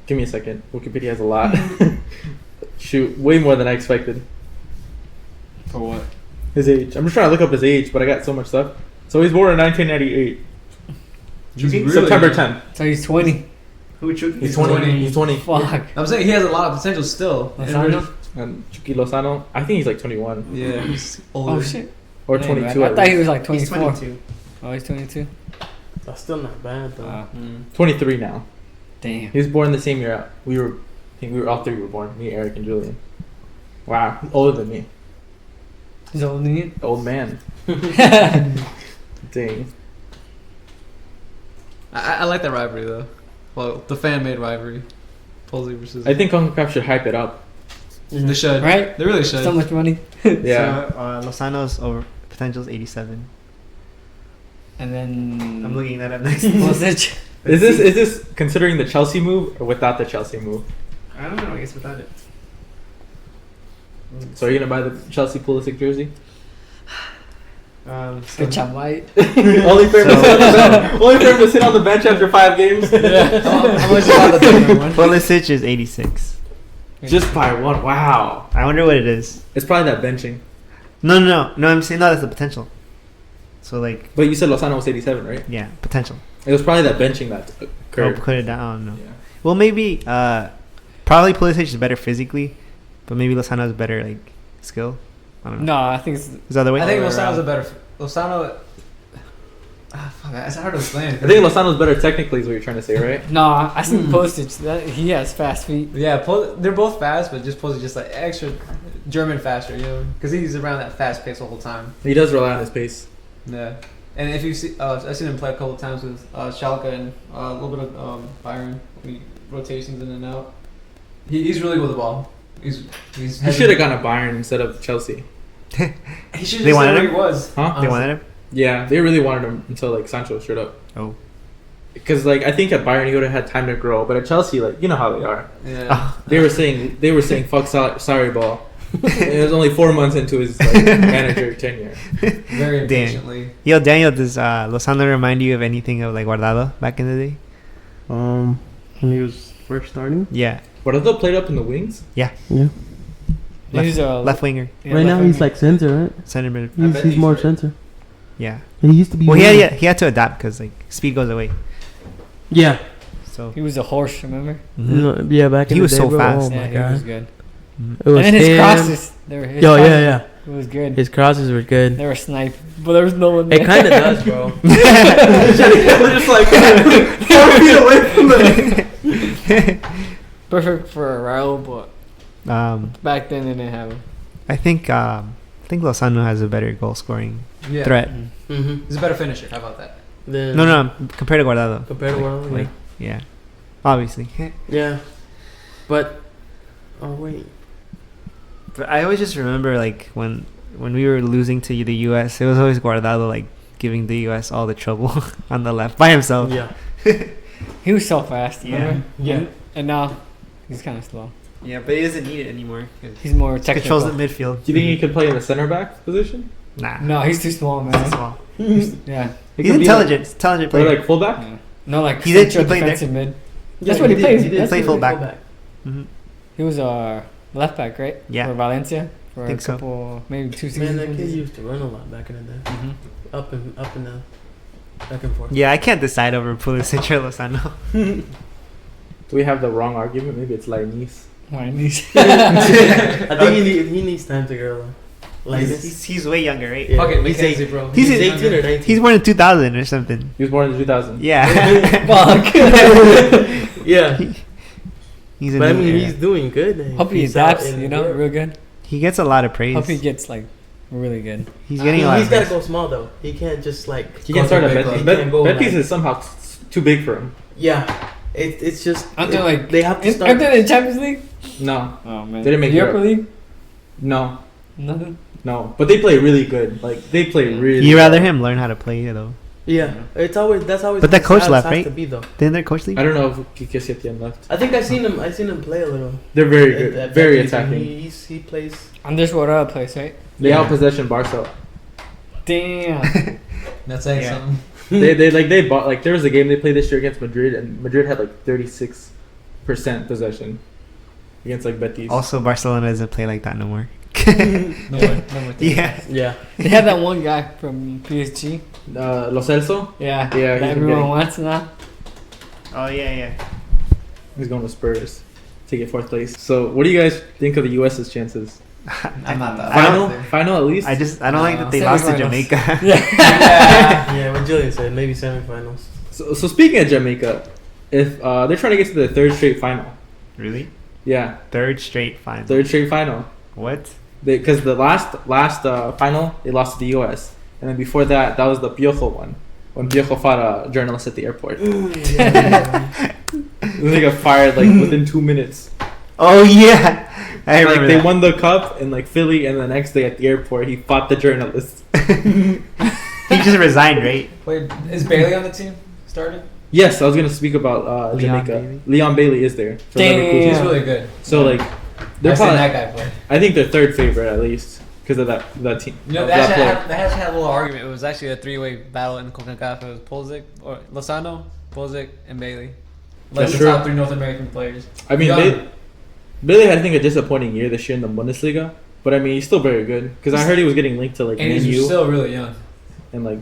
S1: Give me a second. Wikipedia has a lot. Shoot, way more than I expected.
S8: For what?
S1: His age. I'm just trying to look up his age, but I got so much stuff. So he's born in 1998.
S8: Really?
S1: September 10th.
S7: So he's 20.
S8: Who Chucky?
S1: He's 20. He's 20.
S7: Fuck.
S8: I'm saying he has a lot of potential still.
S7: Lozano?
S1: And Chucky Lozano, I think he's like 21
S8: Yeah, he's older.
S7: Oh shit.
S1: or
S7: Dang,
S1: 22.
S7: man. I thought he was like
S5: He's
S7: 24.
S5: 22.
S7: Oh, he's 22.
S6: That's still not bad though.
S7: Wow.
S1: 23 now.
S7: Damn.
S1: He was born the same year we were. I think we were all three were born. Me, Eric, and Julian. Wow, he's older than me.
S7: He's older than you?
S1: Old man. Dang.
S2: I like that rivalry though. Well, the fan-made rivalry. Pulisic versus.
S1: I think CONCACAF should hype it up.
S2: they should.
S7: Right?
S2: They really should.
S7: So much money.
S1: Yeah.
S5: So, Lozano's over potential is 87.
S7: And then.
S5: I'm looking that up next.
S7: Pulisic.
S1: Is this considering the Chelsea move or without the Chelsea move?
S5: I don't know. I guess without it.
S1: So are you gonna buy the Chelsea Pulisic jersey?
S7: Good job, White.
S1: Only for him to sit on the bench. Only for him to sit on the bench after 5 games.
S7: How much about the one?
S5: Pulisic is 86.
S1: Just by one. Wow.
S5: I wonder what it is.
S1: It's probably that benching.
S5: No. I'm saying no. That's the potential. So like,
S1: But you said Lozano was 87, right?
S5: yeah, potential.
S1: It was probably that benching that
S5: Oh,
S1: occurred.
S5: put it down. I don't know.
S1: Yeah.
S5: Well, maybe. Probably Pulisic is better physically, but maybe Lozano has better like skill. I don't know.
S7: No, I think it's.
S5: Is that the way?
S2: I think
S7: Other way
S2: Lozano's a
S7: around.
S2: better. Lozano. Fuck, it's hard to explain.
S1: I think Lozano's better technically is what you're trying to say, right?
S7: No, I think Pulisic. He has fast feet.
S2: Yeah, they're both fast, but just Pulisic just like extra German faster, you know, because he's around that fast pace the whole time.
S1: He does rely on his pace.
S2: Yeah, and if you see, I've seen him play a couple times with Schalke and a little bit of Bayern, rotations in and out. He's really good with the ball. He's
S1: He should have gone to Bayern instead of Chelsea.
S2: He should
S5: They
S2: have
S5: wanted
S2: where
S5: him?
S2: he was.
S1: Huh?
S5: They wanted him.
S1: Yeah, they really wanted him until like Sancho showed up.
S5: Oh.
S1: Because like I think at Bayern he would have had time to grow, but at Chelsea, like you know how they are.
S2: Yeah.
S1: They were saying fuck sorry ball. And it was only 4 months into his like, manager tenure.
S2: Very
S5: Damn.
S2: impatiently.
S5: Yo, Daniel, does Lozano remind you of anything of like Guardado back in the day?
S6: When he was first starting.
S5: Yeah.
S1: Guardado played up in the wings.
S6: Yeah.
S7: He's a
S5: Left winger,
S7: yeah,
S6: right now
S7: left
S6: he's
S7: winger.
S6: like center, right?
S5: center mid.
S6: He's more center.
S5: Yeah.
S6: And he used to be.
S5: Well,
S6: wing.
S5: he had to adapt because like speed goes away.
S6: Yeah.
S5: So
S7: He was a horse, remember?
S5: mhm.
S6: Yeah, back in
S5: He
S6: the
S5: was
S6: day,
S5: so
S6: bro.
S5: fast.
S6: Oh
S7: Yeah,
S6: my
S7: he was
S6: god.
S7: good.
S6: It was
S7: And then his
S6: him.
S7: crosses. They were his
S6: Yo,
S7: crosses,
S6: yeah.
S7: It was good.
S6: His crosses were good.
S7: They were sniped, but there was no one there.
S6: It kind of does, bro.
S1: Just like 4 feet away from the.
S7: Perfect for Raul, but back then they didn't have him.
S5: I think Lozano has a better goal scoring
S2: Yeah.
S5: threat.
S6: Mm-hmm.
S2: He's a better finisher. How about that?
S6: Then
S5: No, compared to Guardado.
S6: compared to Ronaldo,
S5: Like, yeah, obviously.
S6: yeah. But wait.
S5: But I always just remember like when we were losing to the U.S., it was always Guardado like giving the U.S. all the trouble on the left by himself.
S6: Yeah.
S7: He was so fast.
S5: Yeah.
S7: Remember?
S6: Yeah.
S7: And now he's kind of slow.
S5: Yeah, but he doesn't need it anymore.
S7: He's more
S5: He
S7: technical.
S5: controls the midfield.
S1: Do you think he could play in the center back position?
S5: Nah,
S7: No, he's too small, man.
S5: he's small.
S7: Yeah.
S1: He
S5: He's
S1: could be
S5: intelligent. Intelligent
S1: Like,
S5: player.
S1: like fullback.
S7: Yeah. No, like
S5: He did-
S7: central
S5: he played there.
S7: defensive mid. That's what he plays. That's
S5: played
S7: what
S5: fullback. Mhm.
S7: He was left back, right?
S5: Yeah.
S7: For Valencia for
S5: Think
S7: a
S5: so.
S7: couple, maybe 2
S6: Man,
S7: seasons.
S6: that kid used to run a lot back in the day.
S7: Mhm.
S6: Up and down. Back and forth.
S5: Yeah, I can't decide over Pulisic or Lozano.
S1: Do we have the wrong argument? Maybe it's Linese.
S7: Why knees?
S6: I think he needs time to grow. Like
S5: He's way younger, right?
S6: Yeah.
S2: Fuck it,
S6: He's
S2: Mackenzie, bro.
S5: He's
S6: He's
S5: in-
S6: 18 or 19.
S5: He's born in 2000 or something.
S1: He was born in 2000.
S5: Yeah.
S7: Fuck.
S6: Yeah.
S5: He's a
S6: But I
S5: new
S6: mean,
S5: era.
S6: he's doing good. and
S7: Hope he
S6: he's out
S7: adapts,
S6: in
S7: you know,
S6: Europe.
S7: real good.
S5: He gets a lot of praise.
S7: Hope he gets like really good.
S5: He's getting a lot
S6: He's
S5: of
S6: got to
S5: praise.
S6: go small though. He can't just like.
S1: He can start at
S2: He
S1: Betis.
S6: can't go
S1: Betis
S6: like-
S1: is somehow too big for him.
S6: Yeah. It's just.
S7: Aren't they like
S6: they have to
S7: Aren't
S6: start.
S7: they in the Champions League?
S1: No,
S7: Oh man.
S1: They didn't make
S7: Europa
S1: Europe.
S7: League.
S1: no,
S7: Nothing.
S1: no. But they play really good. Like they play really.
S5: You rather him learn how to play though.
S6: Yeah. It's always that's always.
S5: But that coach
S6: how it
S5: left,
S6: has
S5: right?
S6: To be though.
S5: Didn't their coach leave?
S1: I don't know if Kike Setien left.
S6: I think I seen him play a little.
S1: They're very
S6: At-
S1: good.
S6: at
S1: Very
S6: Betis, and
S1: attacking.
S6: He plays.
S7: And there's what other place, right?
S1: They
S6: Yeah.
S1: out possession Barca.
S7: Damn.
S2: That's saying
S5: Yeah.
S2: something.
S1: They bought like there was a game they played this year against Madrid, and Madrid had like 36% possession against like Betis.
S5: Also, Barcelona doesn't play like that no more.
S8: No more.
S5: Yeah.
S6: Yeah.
S7: They had that one guy from PSG.
S1: Lo Celso,
S7: Yeah.
S1: Yeah,
S7: That
S1: he's
S7: everyone
S1: getting-
S7: wants now.
S5: Oh yeah.
S1: he's going to Spurs to get 4th place. So, what do you guys think of the U.S.'s chances?
S8: I'm not that.
S1: Final at least.
S5: I don't like that they lost to
S7: Semifinals.
S5: Jamaica.
S6: Yeah, what Julian said, maybe semifinals.
S1: So speaking of Jamaica, if they're trying to get to the 3rd straight final.
S5: Really?
S1: Yeah,
S5: 3rd straight final.
S1: 3rd straight final.
S5: What?
S1: Because the last final they lost to the U.S. and then before that was the Piojo one when Piojo fought a journalist at the airport. They got fired like within 2 minutes.
S5: Oh yeah. I
S1: Like
S5: remember
S1: they
S5: that.
S1: won the cup in like Philly, and the next day at the airport he fought the journalist.
S5: He just resigned, right?
S8: Wait, is Bailey on the team? Started?
S1: Yes, I was gonna speak about
S5: Leon
S1: Jamaica.
S5: Bailey?
S1: Leon Bailey is there. For
S7: Damn.
S1: Leverkusen.
S8: He's really good.
S1: So like they're
S8: I've seen
S1: probably.
S8: that guy play.
S1: I think they're 3rd favorite at least because of that team.
S2: You know,
S1: of
S2: they
S1: that player.
S2: actually had a little argument. It was actually a 3-way battle in CONCACAF. It was Pulisic, or Lozano, Pulisic, and Bailey.
S8: Like
S1: That's
S8: the
S1: true.
S8: top 3 North American players.
S1: I mean,
S8: Young.
S1: Bailey had I think a disappointing year this year in the Bundesliga, but I mean he's still very good because I heard he was getting linked to like
S8: And
S1: Man
S8: he's
S1: U
S8: still really young.
S1: and like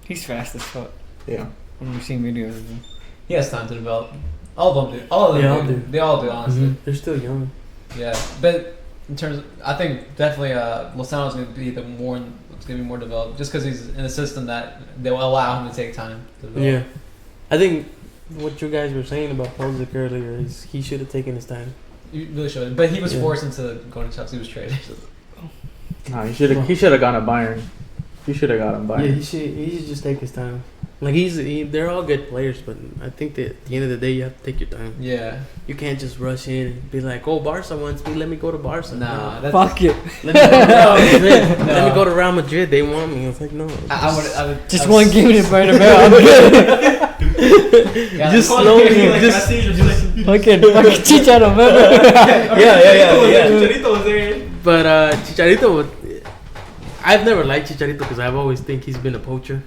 S7: He's fast as fuck.
S1: yeah.
S7: I've seen videos of him.
S8: He has time to develop. All of them do. All of them
S6: They all
S8: do.
S6: do.
S8: They all do, honestly.
S6: Mhm. They're still young.
S8: Yeah, but in terms, of, I think definitely Lozano's going to be more developed, just because he's in a system that they will allow him to take time to develop.
S6: Yeah. I think what you guys were saying about Pulisic earlier is he should have taken his time.
S8: You really should, but he was
S6: Yeah.
S8: forced into going to Chelsea. He was traded.
S1: Nah, he should have gone to Bayern. He should have got him
S6: Yeah,
S1: Bayern.
S6: he should just take his time. Like they're all good players, but I think that at the end of the day you have to take your time.
S8: Yeah,
S6: You can't just rush in and be like, "Oh, Barca wants me, let me go to Barca."
S8: nah,
S6: No.
S8: that's,
S7: Fuck it.
S6: Let me go to Real Madrid.
S8: No.
S6: Let me go to Real Madrid. They want me. It's like no.
S8: I would
S7: Just
S8: I
S7: one
S8: was-
S7: game in Bernabeu. I'm good.
S8: Yeah,
S6: Just
S8: like,
S6: slowly,
S8: like,
S6: just-
S8: can I see your-
S7: Fucking Chicharito, man.
S6: Yeah.
S8: Chicharito was there.
S6: But Chicharito, I've never liked Chicharito because I've always think he's been a poacher.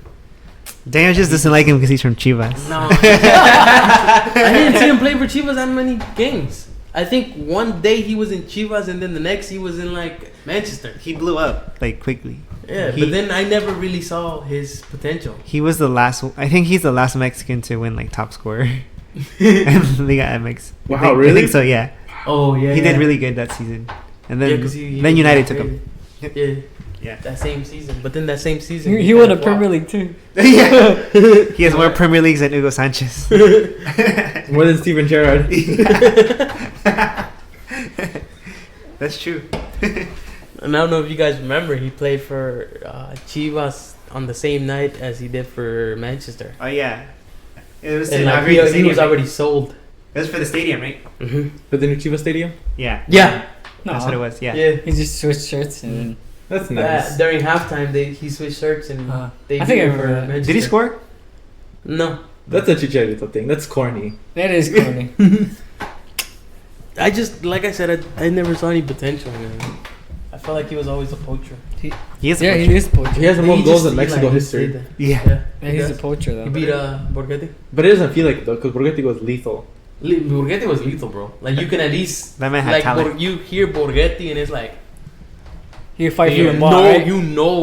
S5: Daniel just doesn't like him because he's from Chivas.
S6: No, I didn't see him play for Chivas that many games. I think one day he was in Chivas and then the next he was in like Manchester.
S5: He blew up like quickly.
S6: Yeah,
S5: He-
S6: but then I never really saw his potential.
S5: He was the last. I think he's the last Mexican to win like top scorer in Liga MX.
S1: Wow,
S5: I think,
S1: really?
S5: I think so. Yeah,
S6: Oh yeah,
S5: he did really good that season. And then
S6: Yeah, 'cause he
S5: then
S6: was
S5: United took
S6: traded.
S5: him.
S6: Yeah,
S5: Yeah.
S6: that same season. But then that same season
S7: He won a
S6: got
S7: Premier
S6: flopped.
S7: League too.
S5: Yeah, he has more Premier Leagues than Hugo Sanchez.
S1: More than Steven Gerrard.
S5: That's true.
S6: And I don't know if you guys remember, he played for Chivas on the same night as he did for Manchester.
S5: Oh yeah, it was.
S6: And
S5: to
S6: like,
S5: inaugurate the
S6: he
S5: stadium,
S6: was
S5: right?
S6: already sold.
S5: It was for the stadium, right?
S6: Mm-hmm.
S1: For the new Chivas Stadium.
S5: Yeah.
S6: Yeah,
S5: That's what it was. Yeah.
S6: yeah.
S7: He just switched shirts and
S1: That's nice.
S6: During halftime, he switched shirts and they.
S7: I think I
S6: beat him
S7: remember that.
S6: Manchester.
S5: Did he score?
S6: No,
S1: That's a Chicharito thing. That's corny.
S7: that is corny.
S6: I just like I said, I never saw any potential in him. I felt like he was always a poacher.
S5: He is.
S7: Yeah, he is a poacher.
S1: He has the
S6: He
S1: most goals
S6: just-
S1: in
S6: he,
S1: Mexico
S6: like,
S1: history.
S6: did that.
S5: Yeah.
S7: Yeah, he's
S6: he
S7: a poacher
S6: He
S7: though.
S6: beat Borghetti.
S1: But it doesn't feel like it though, because Borghetti was lethal.
S6: Borghetti was lethal, bro. Like you can at least
S5: That man had
S6: like
S5: talent.
S6: you hear Borghetti and it's like
S7: He fight for
S6: you
S7: the ball,
S6: know
S7: right?
S6: you know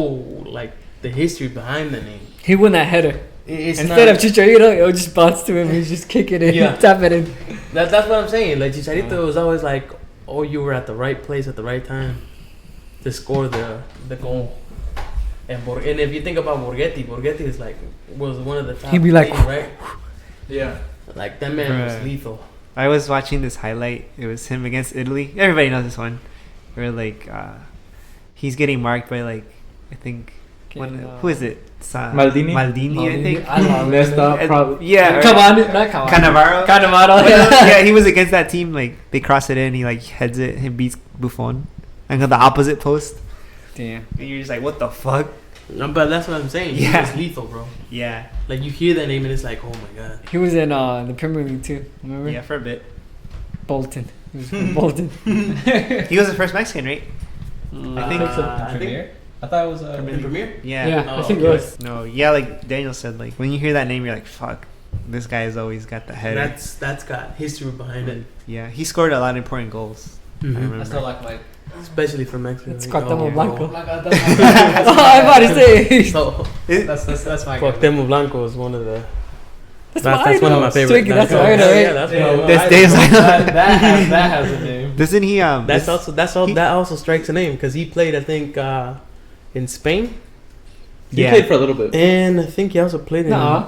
S6: like the history behind the name.
S7: He won that header.
S6: It's
S7: Instead
S6: not,
S7: of Chicharito, it would just bounce to him. He's just kick it in,
S6: Yeah.
S7: tap it in.
S6: that's what I'm saying. Like Chicharito was always like, oh, you were at the right place at the right time to score the goal. And if you think about Borghetti is like was one of the top.
S7: He'd be like,
S6: 10, right?
S8: Yeah.
S6: Like that man was
S5: Bruh.
S6: lethal.
S5: I was watching this highlight. It was him against Italy. Everybody knows this one. Where like he's getting marked by like I think who is it?
S1: Maldini?
S5: Maldini, I think.
S7: I don't know.
S1: Messed up, probably.
S5: Yeah.
S7: Come on, not come on.
S5: Cannavaro.
S7: Cannavaro.
S5: Yeah, he was against that team. Like they cross it in, he like heads it, he beats Buffon, and got the opposite post.
S7: Damn.
S5: And you're just like, what the fuck?
S6: No, but that's what I'm saying.
S5: Yeah.
S6: He was lethal, bro.
S5: Yeah.
S6: Like you hear that name and it's like, oh my god.
S7: He was in the Premier League too. Remember?
S5: Yeah, for a bit.
S7: Bolton. He was from Bolton.
S5: He was the first Mexican, right?
S7: Mm,
S5: I think
S6: so.
S8: Premier? I thought it was
S6: In Premier?
S5: Yeah.
S7: Yeah,
S6: Oh,
S7: I think
S6: okay.
S7: it was.
S5: No, yeah, like Daniel said, like when you hear that name, you're like, fuck, this guy has always got the header.
S6: That's got history behind it.
S5: Yeah, he scored a lot of important goals. I
S6: Mhm.
S5: remember.
S8: I still like Mike.
S6: Especially for Mexico.
S7: It's
S6: like,
S7: Cuauhtémoc
S6: oh,
S7: Blanco.
S8: Oh my God,
S7: Oh, I'm about to say.
S8: So
S5: It-
S8: that's my guy.
S6: Cuauhtémoc Blanco is one of the.
S7: That's
S6: That's
S7: what I
S6: one of
S7: know.
S6: my favorite.
S7: Twinkie, that's
S6: oh,
S7: what I know,
S6: yeah,
S7: right?
S6: that's
S8: Yeah,
S6: one of
S8: well,
S6: my-
S5: That's Dave's-
S8: that has a name.
S5: Doesn't he?
S6: That's
S5: this-
S6: also
S5: he-
S6: that also strikes a name because he played, I think, in Spain,
S1: He
S5: Yeah.
S1: played for a little bit.
S6: and I think he also played in.
S7: Nuh-uh.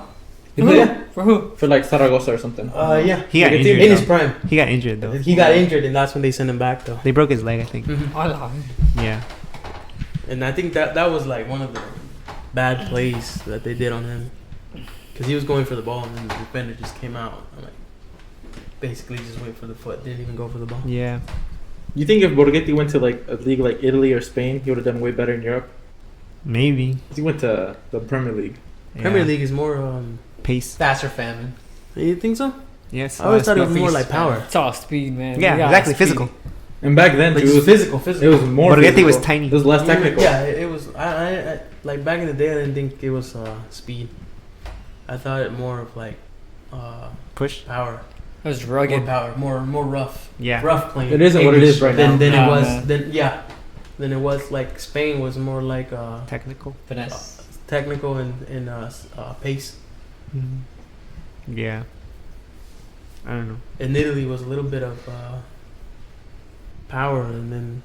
S1: He played
S7: For who?
S1: for like Zaragoza or something.
S6: Yeah,
S5: He got
S1: Like a
S5: injured.
S6: in his
S5: though.
S6: prime.
S5: He got injured though.
S6: He got injured, and that's when they sent him back, though.
S5: They broke his leg, I think.
S7: Allah.
S5: Yeah.
S6: And I think that was like one of the bad plays that they did on him, because he was going for the ball, and then the defender just came out. I'm like, basically just went for the foot, didn't even go for the ball.
S5: Yeah.
S1: You think if Borghetti went to like a league like Italy or Spain, he would have done way better in Europe?
S5: Maybe.
S1: 'Cause he went to the Premier League.
S6: Premier
S5: Yeah.
S6: League is more.
S5: Pace.
S8: Faster famine.
S6: You think so?
S5: Yes.
S6: I always thought it was
S8: speed.
S6: more like power.
S7: It's all speed, man.
S5: Yeah,
S7: We got
S5: exactly.
S7: speed.
S5: Physical.
S1: And back then,
S6: Like
S1: too, it was
S6: physical.
S1: It was more.
S5: Borghetti
S1: physical.
S5: was tiny.
S1: It was less technical.
S6: Yeah, it was. I like back in the day. I didn't think it was speed. I thought it more of like
S5: Push.
S6: power,
S7: It was
S6: more
S7: rugged.
S6: power, more rough,
S5: Yeah.
S6: rough playing.
S1: It isn't what it is right now.
S6: Then
S7: Nah,
S6: it was.
S7: man.
S6: Then it was like Spain was more like
S5: Technical.
S8: Finesse.
S6: technical and pace,
S5: Yeah. I don't know.
S6: and Italy was a little bit of power, and then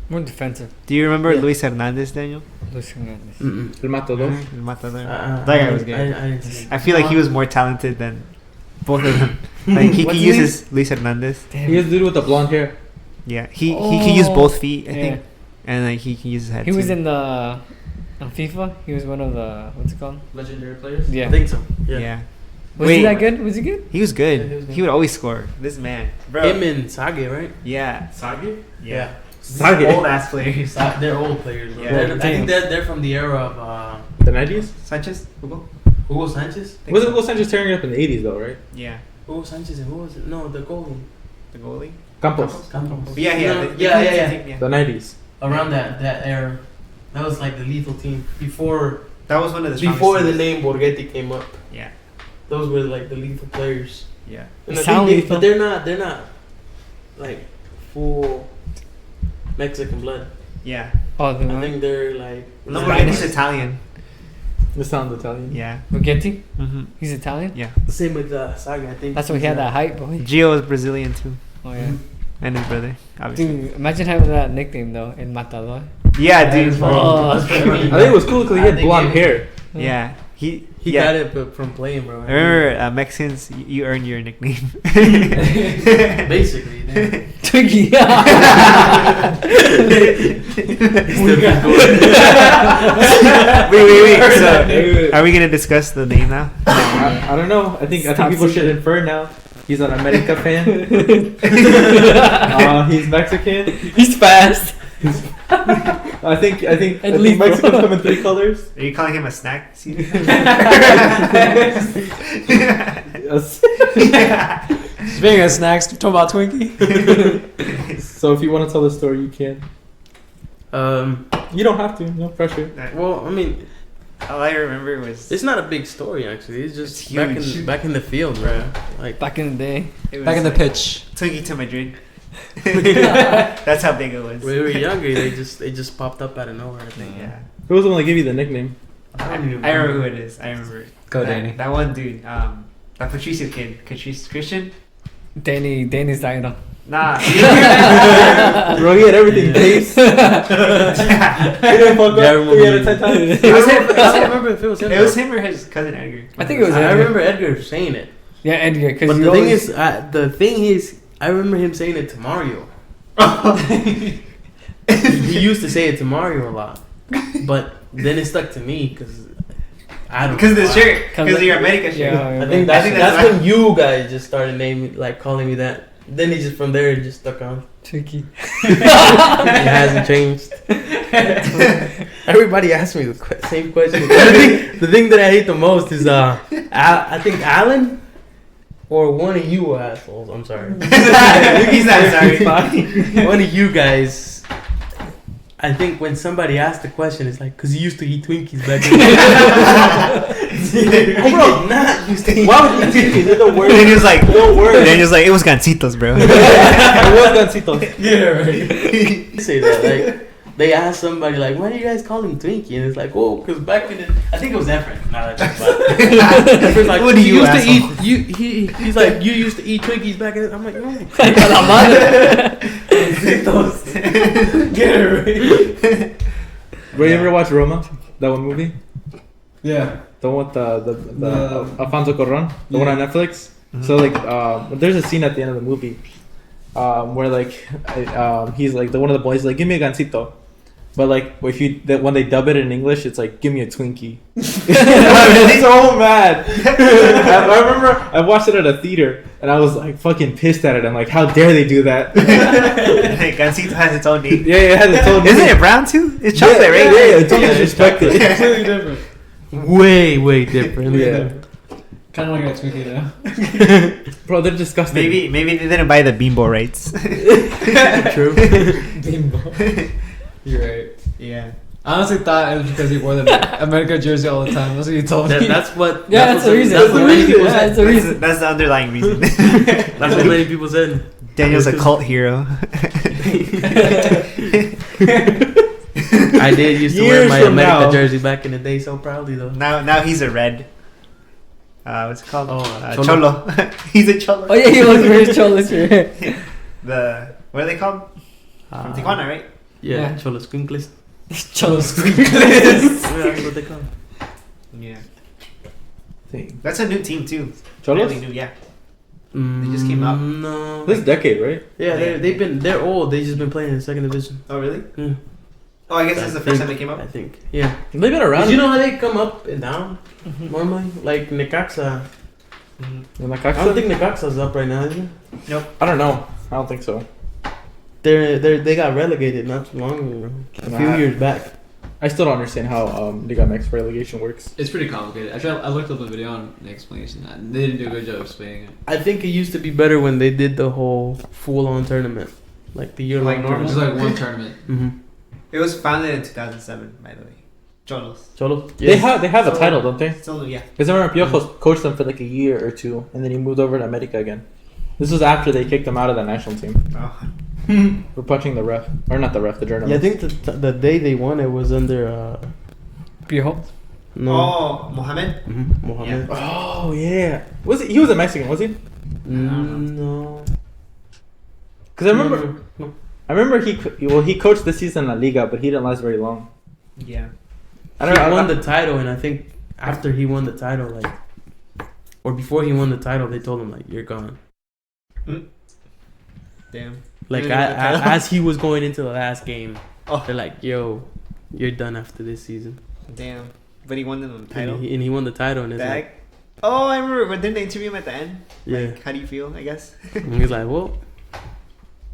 S7: More defensive.
S5: Do you remember
S6: Yeah.
S5: Luis Hernandez, Daniel?
S7: Luis Hernandez.
S1: El Matador.
S5: El Matador.
S6: that
S5: That guy was good.
S6: I didn't see.
S5: I feel like he was more talented than both of them. Like he
S7: What's
S5: can
S7: his
S5: use his Luis Hernandez.
S7: Damn.
S1: He was the dude with the blonde hair.
S5: Yeah, he can use both feet, I
S7: Yeah.
S5: think, and like he can use his head.
S7: He was
S5: too.
S7: in the on FIFA. He was one of the what's it called?
S6: Legendary players.
S7: Yeah.
S6: I think so.
S5: Yeah.
S6: Yeah.
S7: Was
S5: Wait.
S7: he that good? Was he good?
S5: He was good.
S6: Yeah, he was good.
S5: He would always score. This man, bro.
S6: Him and Sage, right?
S5: Yeah.
S1: Sage?
S5: Yeah.
S1: Sage.
S5: Old ass players.
S6: They're old players. Bro.
S5: Yeah.
S6: I think they're from the era of
S1: The 90s?
S5: Sanchez. Hugo.
S6: Hugo Sanchez.
S1: Wasn't Hugo Sanchez tearing it up in the 80s, though, right?
S5: Yeah.
S6: Hugo Sanchez and who was it? No, the goalie.
S5: The goalie.
S1: Campos.
S6: Campos.
S5: Yeah, yeah.
S6: No,
S5: the
S6: yeah.
S1: The 90s.
S6: Around that era, that was like the lethal team before
S5: That was one of the strongest
S6: the
S5: teams.
S6: name Borghetti came up.
S5: Yeah.
S6: Those were like the lethal players.
S5: Yeah.
S6: And
S7: They
S6: I
S7: sound
S6: think
S7: lethal.
S6: but they're not like full Mexican blood.
S5: Yeah.
S7: Oh, the
S6: I
S7: one.
S6: think they're like
S5: No,
S7: Spanish.
S5: he's Italian.
S1: This sounds Italian.
S5: Yeah.
S7: Borghetti.
S5: Mm-hmm.
S7: He's Italian.
S5: Yeah.
S6: same with Saga. I think
S7: That's why he had that height, boy.
S5: Gio is Brazilian too,
S7: Oh yeah.
S5: and his brother, obviously.
S7: Dude, imagine having that nickname though, El Matador.
S5: Yeah, dude.
S7: Oh,
S6: That's pretty mean.
S1: I think it was cool because he
S6: I
S1: had
S6: think
S1: blonde
S6: he-
S1: hair.
S5: Yeah. He
S6: got
S5: yeah.
S6: it from playing, bro.
S5: I remember Mexicans, you earn your nickname.
S6: Basically, then.
S7: Twiggy.
S5: Wait. So, are we gonna discuss the name now?
S1: I don't know. I think
S7: Stop
S1: people should
S7: singing.
S1: infer now. He's an America fan. He's Mexican.
S7: He's fast.
S1: I think
S7: At least,
S1: Mexicans
S7: bro.
S1: come in 3 colors.
S5: Are you calling him a snack?
S1: Yes.
S8: Speaking of snacks, talking about Twinkie.
S1: So if you want to tell the story, you can. You don't have to. No pressure.
S6: Well, I mean,
S5: All I remember was
S6: it's not a big story actually. It's just
S5: It's
S6: back
S5: huge.
S6: back in the field, bro. Like
S7: Back in the day.
S5: it was
S8: Back in the
S5: like
S8: pitch.
S5: Twinkie to Madrid. That's how big it was.
S6: when we were younger, they just popped up out of nowhere. I think.
S5: Yeah.
S1: Who was the one that gave you the nickname?
S5: I remember who it is. I remember.
S8: Go,
S5: that,
S8: Danny.
S5: That one dude. That Patricio kid. Christian.
S7: Danny's Dino.
S5: Nah.
S1: Bro, he had everything. Face. He didn't fuck
S6: Yeah, I
S1: up 3 out of 10 times.
S5: It was him.
S6: I don't remember if it was him.
S5: It was him or his cousin Edgar.
S7: I think it was
S6: I
S7: Edgar.
S6: remember Edgar saying it.
S7: Yeah, Edgar. Because
S6: But the thing is, I remember him saying it to Mario. He used to say it to Mario a lot, but then it stuck to me because I don't.
S5: Because of the
S6: know.
S5: shirt. Because of your America shirt.
S7: Yeah,
S6: I think
S5: I think that's
S6: that's when you guys just started calling me that. Then he just from there it just stuck on.
S7: Tricky.
S6: It hasn't changed. Everybody asks me the same question. The thing that I hate the most is I think Alan or one of you assholes. I'm sorry.
S5: He's not sorry.
S6: One of you guys I think when somebody asked the question, it's like, because you used to eat Twinkies back then. I did not used to eat Why would you eat Twinkies? They're the worst.
S5: And he was like,
S6: no word.
S5: then he was like, it was gancitos, bro.
S6: It was Gancitos.
S8: Yeah, right.
S6: You say that, like, they asked somebody, like, why do you guys call him Twinkie? And it's like, oh, because back in the, I think it was Efren. Now that I think about it. Efren's like,
S5: What do you
S6: used to
S5: asshole?
S6: eat, he's like, you used to eat Twinkies back in. I'm like, no. Get it right.
S1: Bro, you ever watch Roma? That one movie?
S8: Yeah.
S1: The one with the Alfonso Cuarón? The one on Netflix?
S5: Mm-hmm.
S1: So, like, there's a scene at the end of the movie where, like, he's like, one of the boys is like, give me a gancito. But, like, when they dub it in English, it's like, give me a Twinkie. He's so mad. I remember I watched it at a theater, and I was, like, fucking pissed at it. I'm like, how dare they do that?
S5: Gancito has its own name.
S1: Yeah, it has its own
S5: Isn't
S1: name.
S5: it brown too? It's chocolate, right?
S1: Yeah, it's disrespected.
S8: It's completely different.
S6: Way different.
S1: Yeah.
S8: Kind of like a Twinkie now.
S1: Bro, they're disgusting.
S5: Maybe they didn't buy the Bimbo rights.
S6: True.
S8: Bimbo. You're right.
S5: Yeah.
S8: I honestly thought it was because he wore the America jersey all the time. That's what you told me.
S6: That's what.
S7: Yeah, that's the reason.
S6: That's what many people said.
S7: That's the reason.
S5: That's the underlying reason.
S6: That's what many people said.
S5: Daniel's a cult hero.
S6: I did used to wear
S1: Years
S6: my
S1: from
S6: America
S1: now.
S6: jersey back in the day so proudly though.
S5: Now he's a red. What's it called?
S6: Oh,
S5: Cholo. He's a cholo.
S7: Oh yeah, he was very cholish. Yeah.
S5: What are they called? From Tijuana, right?
S6: Yeah,
S7: Yeah.
S6: Cholo Squinkles.
S7: Cholos.
S6: Yeah, that's what they call.
S5: Yeah.
S1: Dang.
S5: That's a new team too.
S1: Cholos?
S5: Fairly new, yeah. They just came out.
S6: No.
S1: This decade, right?
S6: Yeah, they're old. They just been playing in the second division.
S5: Oh really?
S6: Yeah.
S5: Oh, I guess this is the first time they came
S6: I
S5: up.
S6: think. Yeah.
S1: They've been around.
S6: Did you know how they come up and down normally? Like Necaxa.
S1: In
S6: I don't think Necaxa's up right now, is it?
S1: I don't know. I don't think so.
S6: They got relegated not too long ago. A few years back.
S1: I still don't understand how Liga MX relegation works.
S8: It's pretty complicated. Actually, I looked up a video on the explanation of that, and they didn't do a good job explaining it.
S6: I think it used to be better when they did the whole full-on tournament, like the year
S5: Like
S6: long.
S5: normal?
S8: Just like one tournament.
S6: Mm-hmm.
S5: It was founded in 2007, by the way. Cholos.
S6: Cholo.
S1: They have a title, don't they?
S5: Still new, yeah.
S1: Because I remember Piojo coached them for like a year or two, and then he moved over to America again. This was after they kicked him out of the national team
S5: Oh.
S1: for punching the ref, or not the ref, the journalist.
S6: Yeah, I think the day they won it was under
S7: Piojo.
S6: no
S5: Oh, Mohammed?
S6: Mohammed.
S1: Oh yeah, he was a Mexican, was he?
S6: No.
S1: Because I remember he coached this season in La Liga, but he didn't last very long.
S5: Yeah.
S6: He won the title, and I think after he won the title, like, or before he won the title, they told him like, "You're gone."
S5: Damn.
S6: Like
S5: He didn't win the title?
S6: as he was going into the last game,
S5: Oh.
S6: they're like, "Yo, you're done after this season."
S5: Damn. But he won the title.
S6: And he won the title, and it's
S5: Bag.
S6: like,
S5: Oh, I remember. But didn't they interview him at the end?
S6: yeah.
S5: Like, how do you feel, I guess?
S6: And he's like, "Well."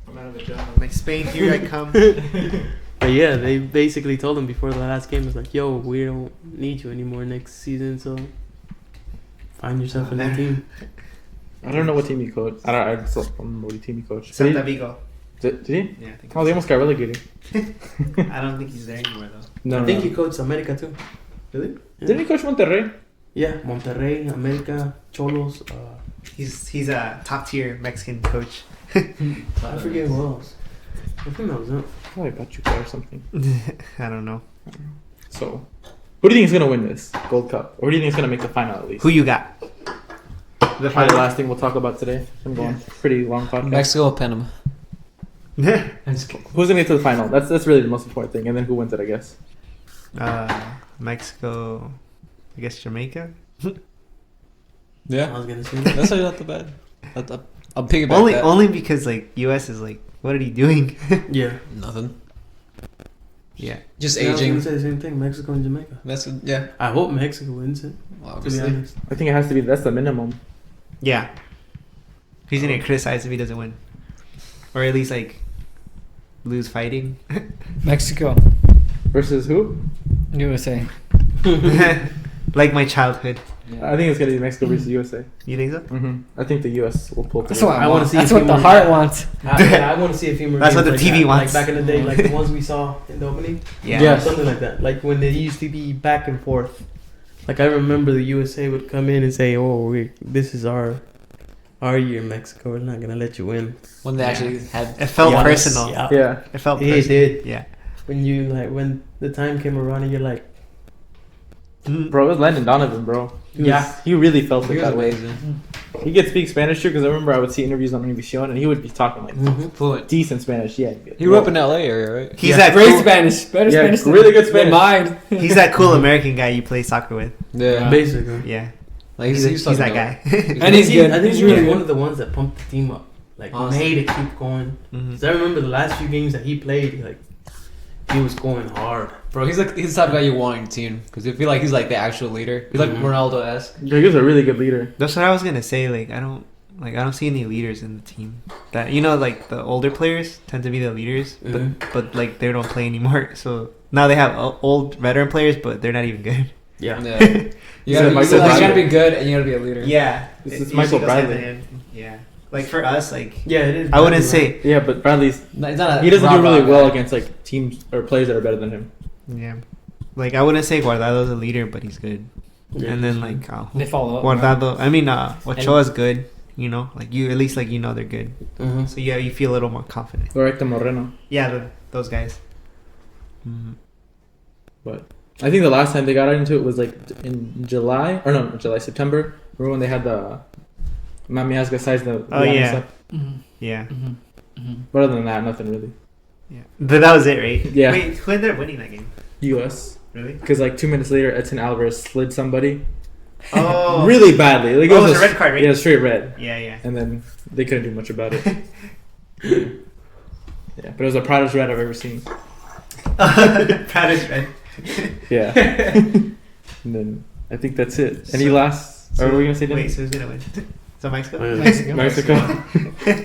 S5: I'm out of a job. Like, Spain, here I come.
S6: But yeah, they basically told him before the last game, it's like, "Yo, we don't need you anymore next season, so find yourself a new team."
S1: I don't know what team he coached. I still don't remember what team he coached.
S5: Santa Vigo.
S1: Did he?
S5: Yeah, I think.
S1: Oh, they almost got relegated.
S5: I don't think he's there anymore, though.
S1: No,
S6: I think he coached America too.
S5: Really?
S1: Didn't he coach Monterrey?
S6: Yeah, Monterrey, America, Cholos.
S5: He's a top tier Mexican coach.
S6: I forget who else. I think that was it.
S1: Probably Pachuca or something.
S5: I don't know.
S1: So, who do you think is gonna win this Gold Cup, or who do you think is gonna make the final at least?
S5: Who you got?
S1: The final last thing we'll talk about today. I'm going pretty long podcast.
S8: Mexico or Panama?
S1: Who's gonna get to the final? That's really the most important thing, and then who wins it, I guess.
S5: Mexico. I guess Jamaica.
S6: I
S8: Yeah,
S6: was gonna say.
S8: that's not the bad. I'll piggyback that.
S5: Only because like US is like, what are you doing?
S6: Yeah.
S8: Nothing.
S5: Yeah.
S8: Just
S6: Yeah, I was gonna
S8: aging.
S6: say the same thing. Mexico and Jamaica.
S8: Mexico, yeah,
S6: I hope Mexico wins it.
S8: well,
S6: To be
S8: obviously.
S6: honest.
S1: I think it has to be. That's the minimum.
S5: Yeah. He's gonna get criticized if he doesn't win, or at least like lose fighting.
S7: Mexico.
S1: Versus who?
S7: USA.
S5: Like my childhood.
S1: I think it's gonna be Mexico versus USA.
S5: You think so?
S1: I think the US will pull through.
S7: That's what
S6: I wanna see
S7: That's
S6: a
S7: what
S6: few
S7: the
S6: more
S7: heart
S6: games.
S7: wants.
S6: I want to see a few more.
S5: That's what
S6: games
S5: the
S6: like
S5: TV
S6: that.
S5: wants.
S6: Like back in the day, like the ones we saw in the opening.
S5: Yeah.
S6: Something like that. Like when they used to be back and forth. Like I remember the USA would come in and say, "Oh, this is our year, Mexico. We're not gonna let you win."
S8: When they actually had.
S5: It felt
S6: Yeah.
S5: personal.
S6: Yeah.
S1: Yeah.
S5: It felt
S6: It
S5: personal.
S6: did.
S5: Yeah.
S6: When the time came around and you're like,
S1: Bro, it was Landon Donovan, bro.
S6: Yeah.
S1: He really felt
S8: He
S1: it
S8: was
S1: that way.
S8: amazing.
S1: He could speak Spanish too, because I remember I would see interviews on Univision and he would be talking like
S8: Fluent.
S1: decent Spanish. Yeah.
S8: He grew up in LA area, right?
S5: He's that
S7: Great
S5: cool,
S7: Spanish. Better
S1: Yeah,
S7: Spanish than
S1: really good
S7: than
S1: Spanish.
S7: mine.
S5: he's that cool American guy you play soccer with.
S8: Yeah.
S6: basically.
S5: Yeah.
S8: Like
S5: He's
S8: talking
S5: that
S8: about-
S5: guy.
S7: And he's good.
S6: I think
S7: He's
S6: he was
S7: really
S6: one
S7: good.
S6: of the ones that pumped the team up. Like
S8: Honestly.
S6: made it keep going.
S5: Mhm.
S6: Cause I remember the last few games that he played, like he was going hard.
S8: Bro, he's the type of guy you want on your team because you feel like he's like the actual leader. He's like
S6: Mhm.
S8: Ronaldo-esque.
S1: Yeah, he was a really good leader.
S5: That's what I was gonna say. Like I don't see any leaders in the team. That like the older players tend to be the leaders,
S6: Mhm.
S5: but like they don't play anymore. So now they have old veteran players, but they're not even good.
S6: Yeah.
S8: Yeah. You gotta,
S1: Michael
S8: you gotta
S1: Bradley.
S8: be good and you gotta be a leader.
S5: Yeah,
S1: This
S5: it
S1: is Michael
S5: usually goes hand in
S1: Bradley.
S5: hand. Yeah, like for us, like
S6: Yeah, it is.
S5: I wouldn't
S6: Bradley,
S5: say.
S1: Yeah, but Bradley's
S8: No, he's not a
S1: he doesn't do really
S8: rah-rah
S1: well
S8: guy.
S1: against like teams or players that are better than him.
S5: Yeah, like I wouldn't say Guardado's a leader, but he's good.
S6: right? Yeah.
S5: And then like
S7: They follow up.
S5: Guardado, I mean Ochoa's good. Like you at least like they're good.
S6: Mhm.
S5: So yeah, you feel a little more confident.
S1: Or Hector Moreno.
S5: Yeah, those guys.
S1: But I think the last time they got into it was like in July or no, July, September. Remember when they had the Mami Hazga size the
S5: Oh,
S1: Rihanna
S5: yeah.
S1: stuff?
S5: Yeah,
S1: But other than that, nothing really.
S5: yeah. That was it, right?
S1: Yeah.
S5: Wait, who ended up winning that game?
S1: US.
S5: Really?
S1: Because like 2 minutes later, Edson Alvarez slid somebody
S5: Oh,
S1: really badly. Like
S5: Oh, it was a red card, right?
S1: Yeah, straight red.
S5: Yeah.
S1: And then they couldn't do much about it. Yeah, but it was the proudest red I've ever seen.
S5: Proudest red.
S1: Yeah. And then I think that's it. Any last? Or were we gonna say
S5: Wait,
S1: Dennis?
S5: so who's gonna win? So Mexico?
S6: Mexico.
S1: Mexico.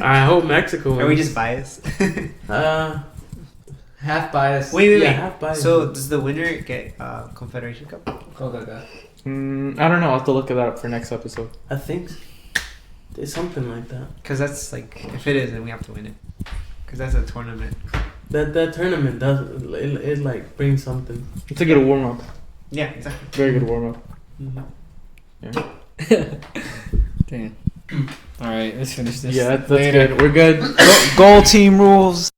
S6: I hope Mexico wins.
S5: Are we just biased?
S8: Half biased.
S5: Wait.
S6: Yeah, half biased.
S5: So does the winner get Confederation Cup?
S8: CONCACAF.
S1: I don't know. I'll have to look it up for next episode.
S6: I think it's something like that.
S5: Because that's like, if it is, then we have to win it. Because that's a tournament.
S6: That tournament does it like brings something.
S1: It's a good warm up.
S5: Yeah, exactly.
S1: Very good warm up.
S7: Damn. All right, let's finish this.
S1: Yeah, that's
S7: later.
S1: good. We're good.
S8: Goal team rules.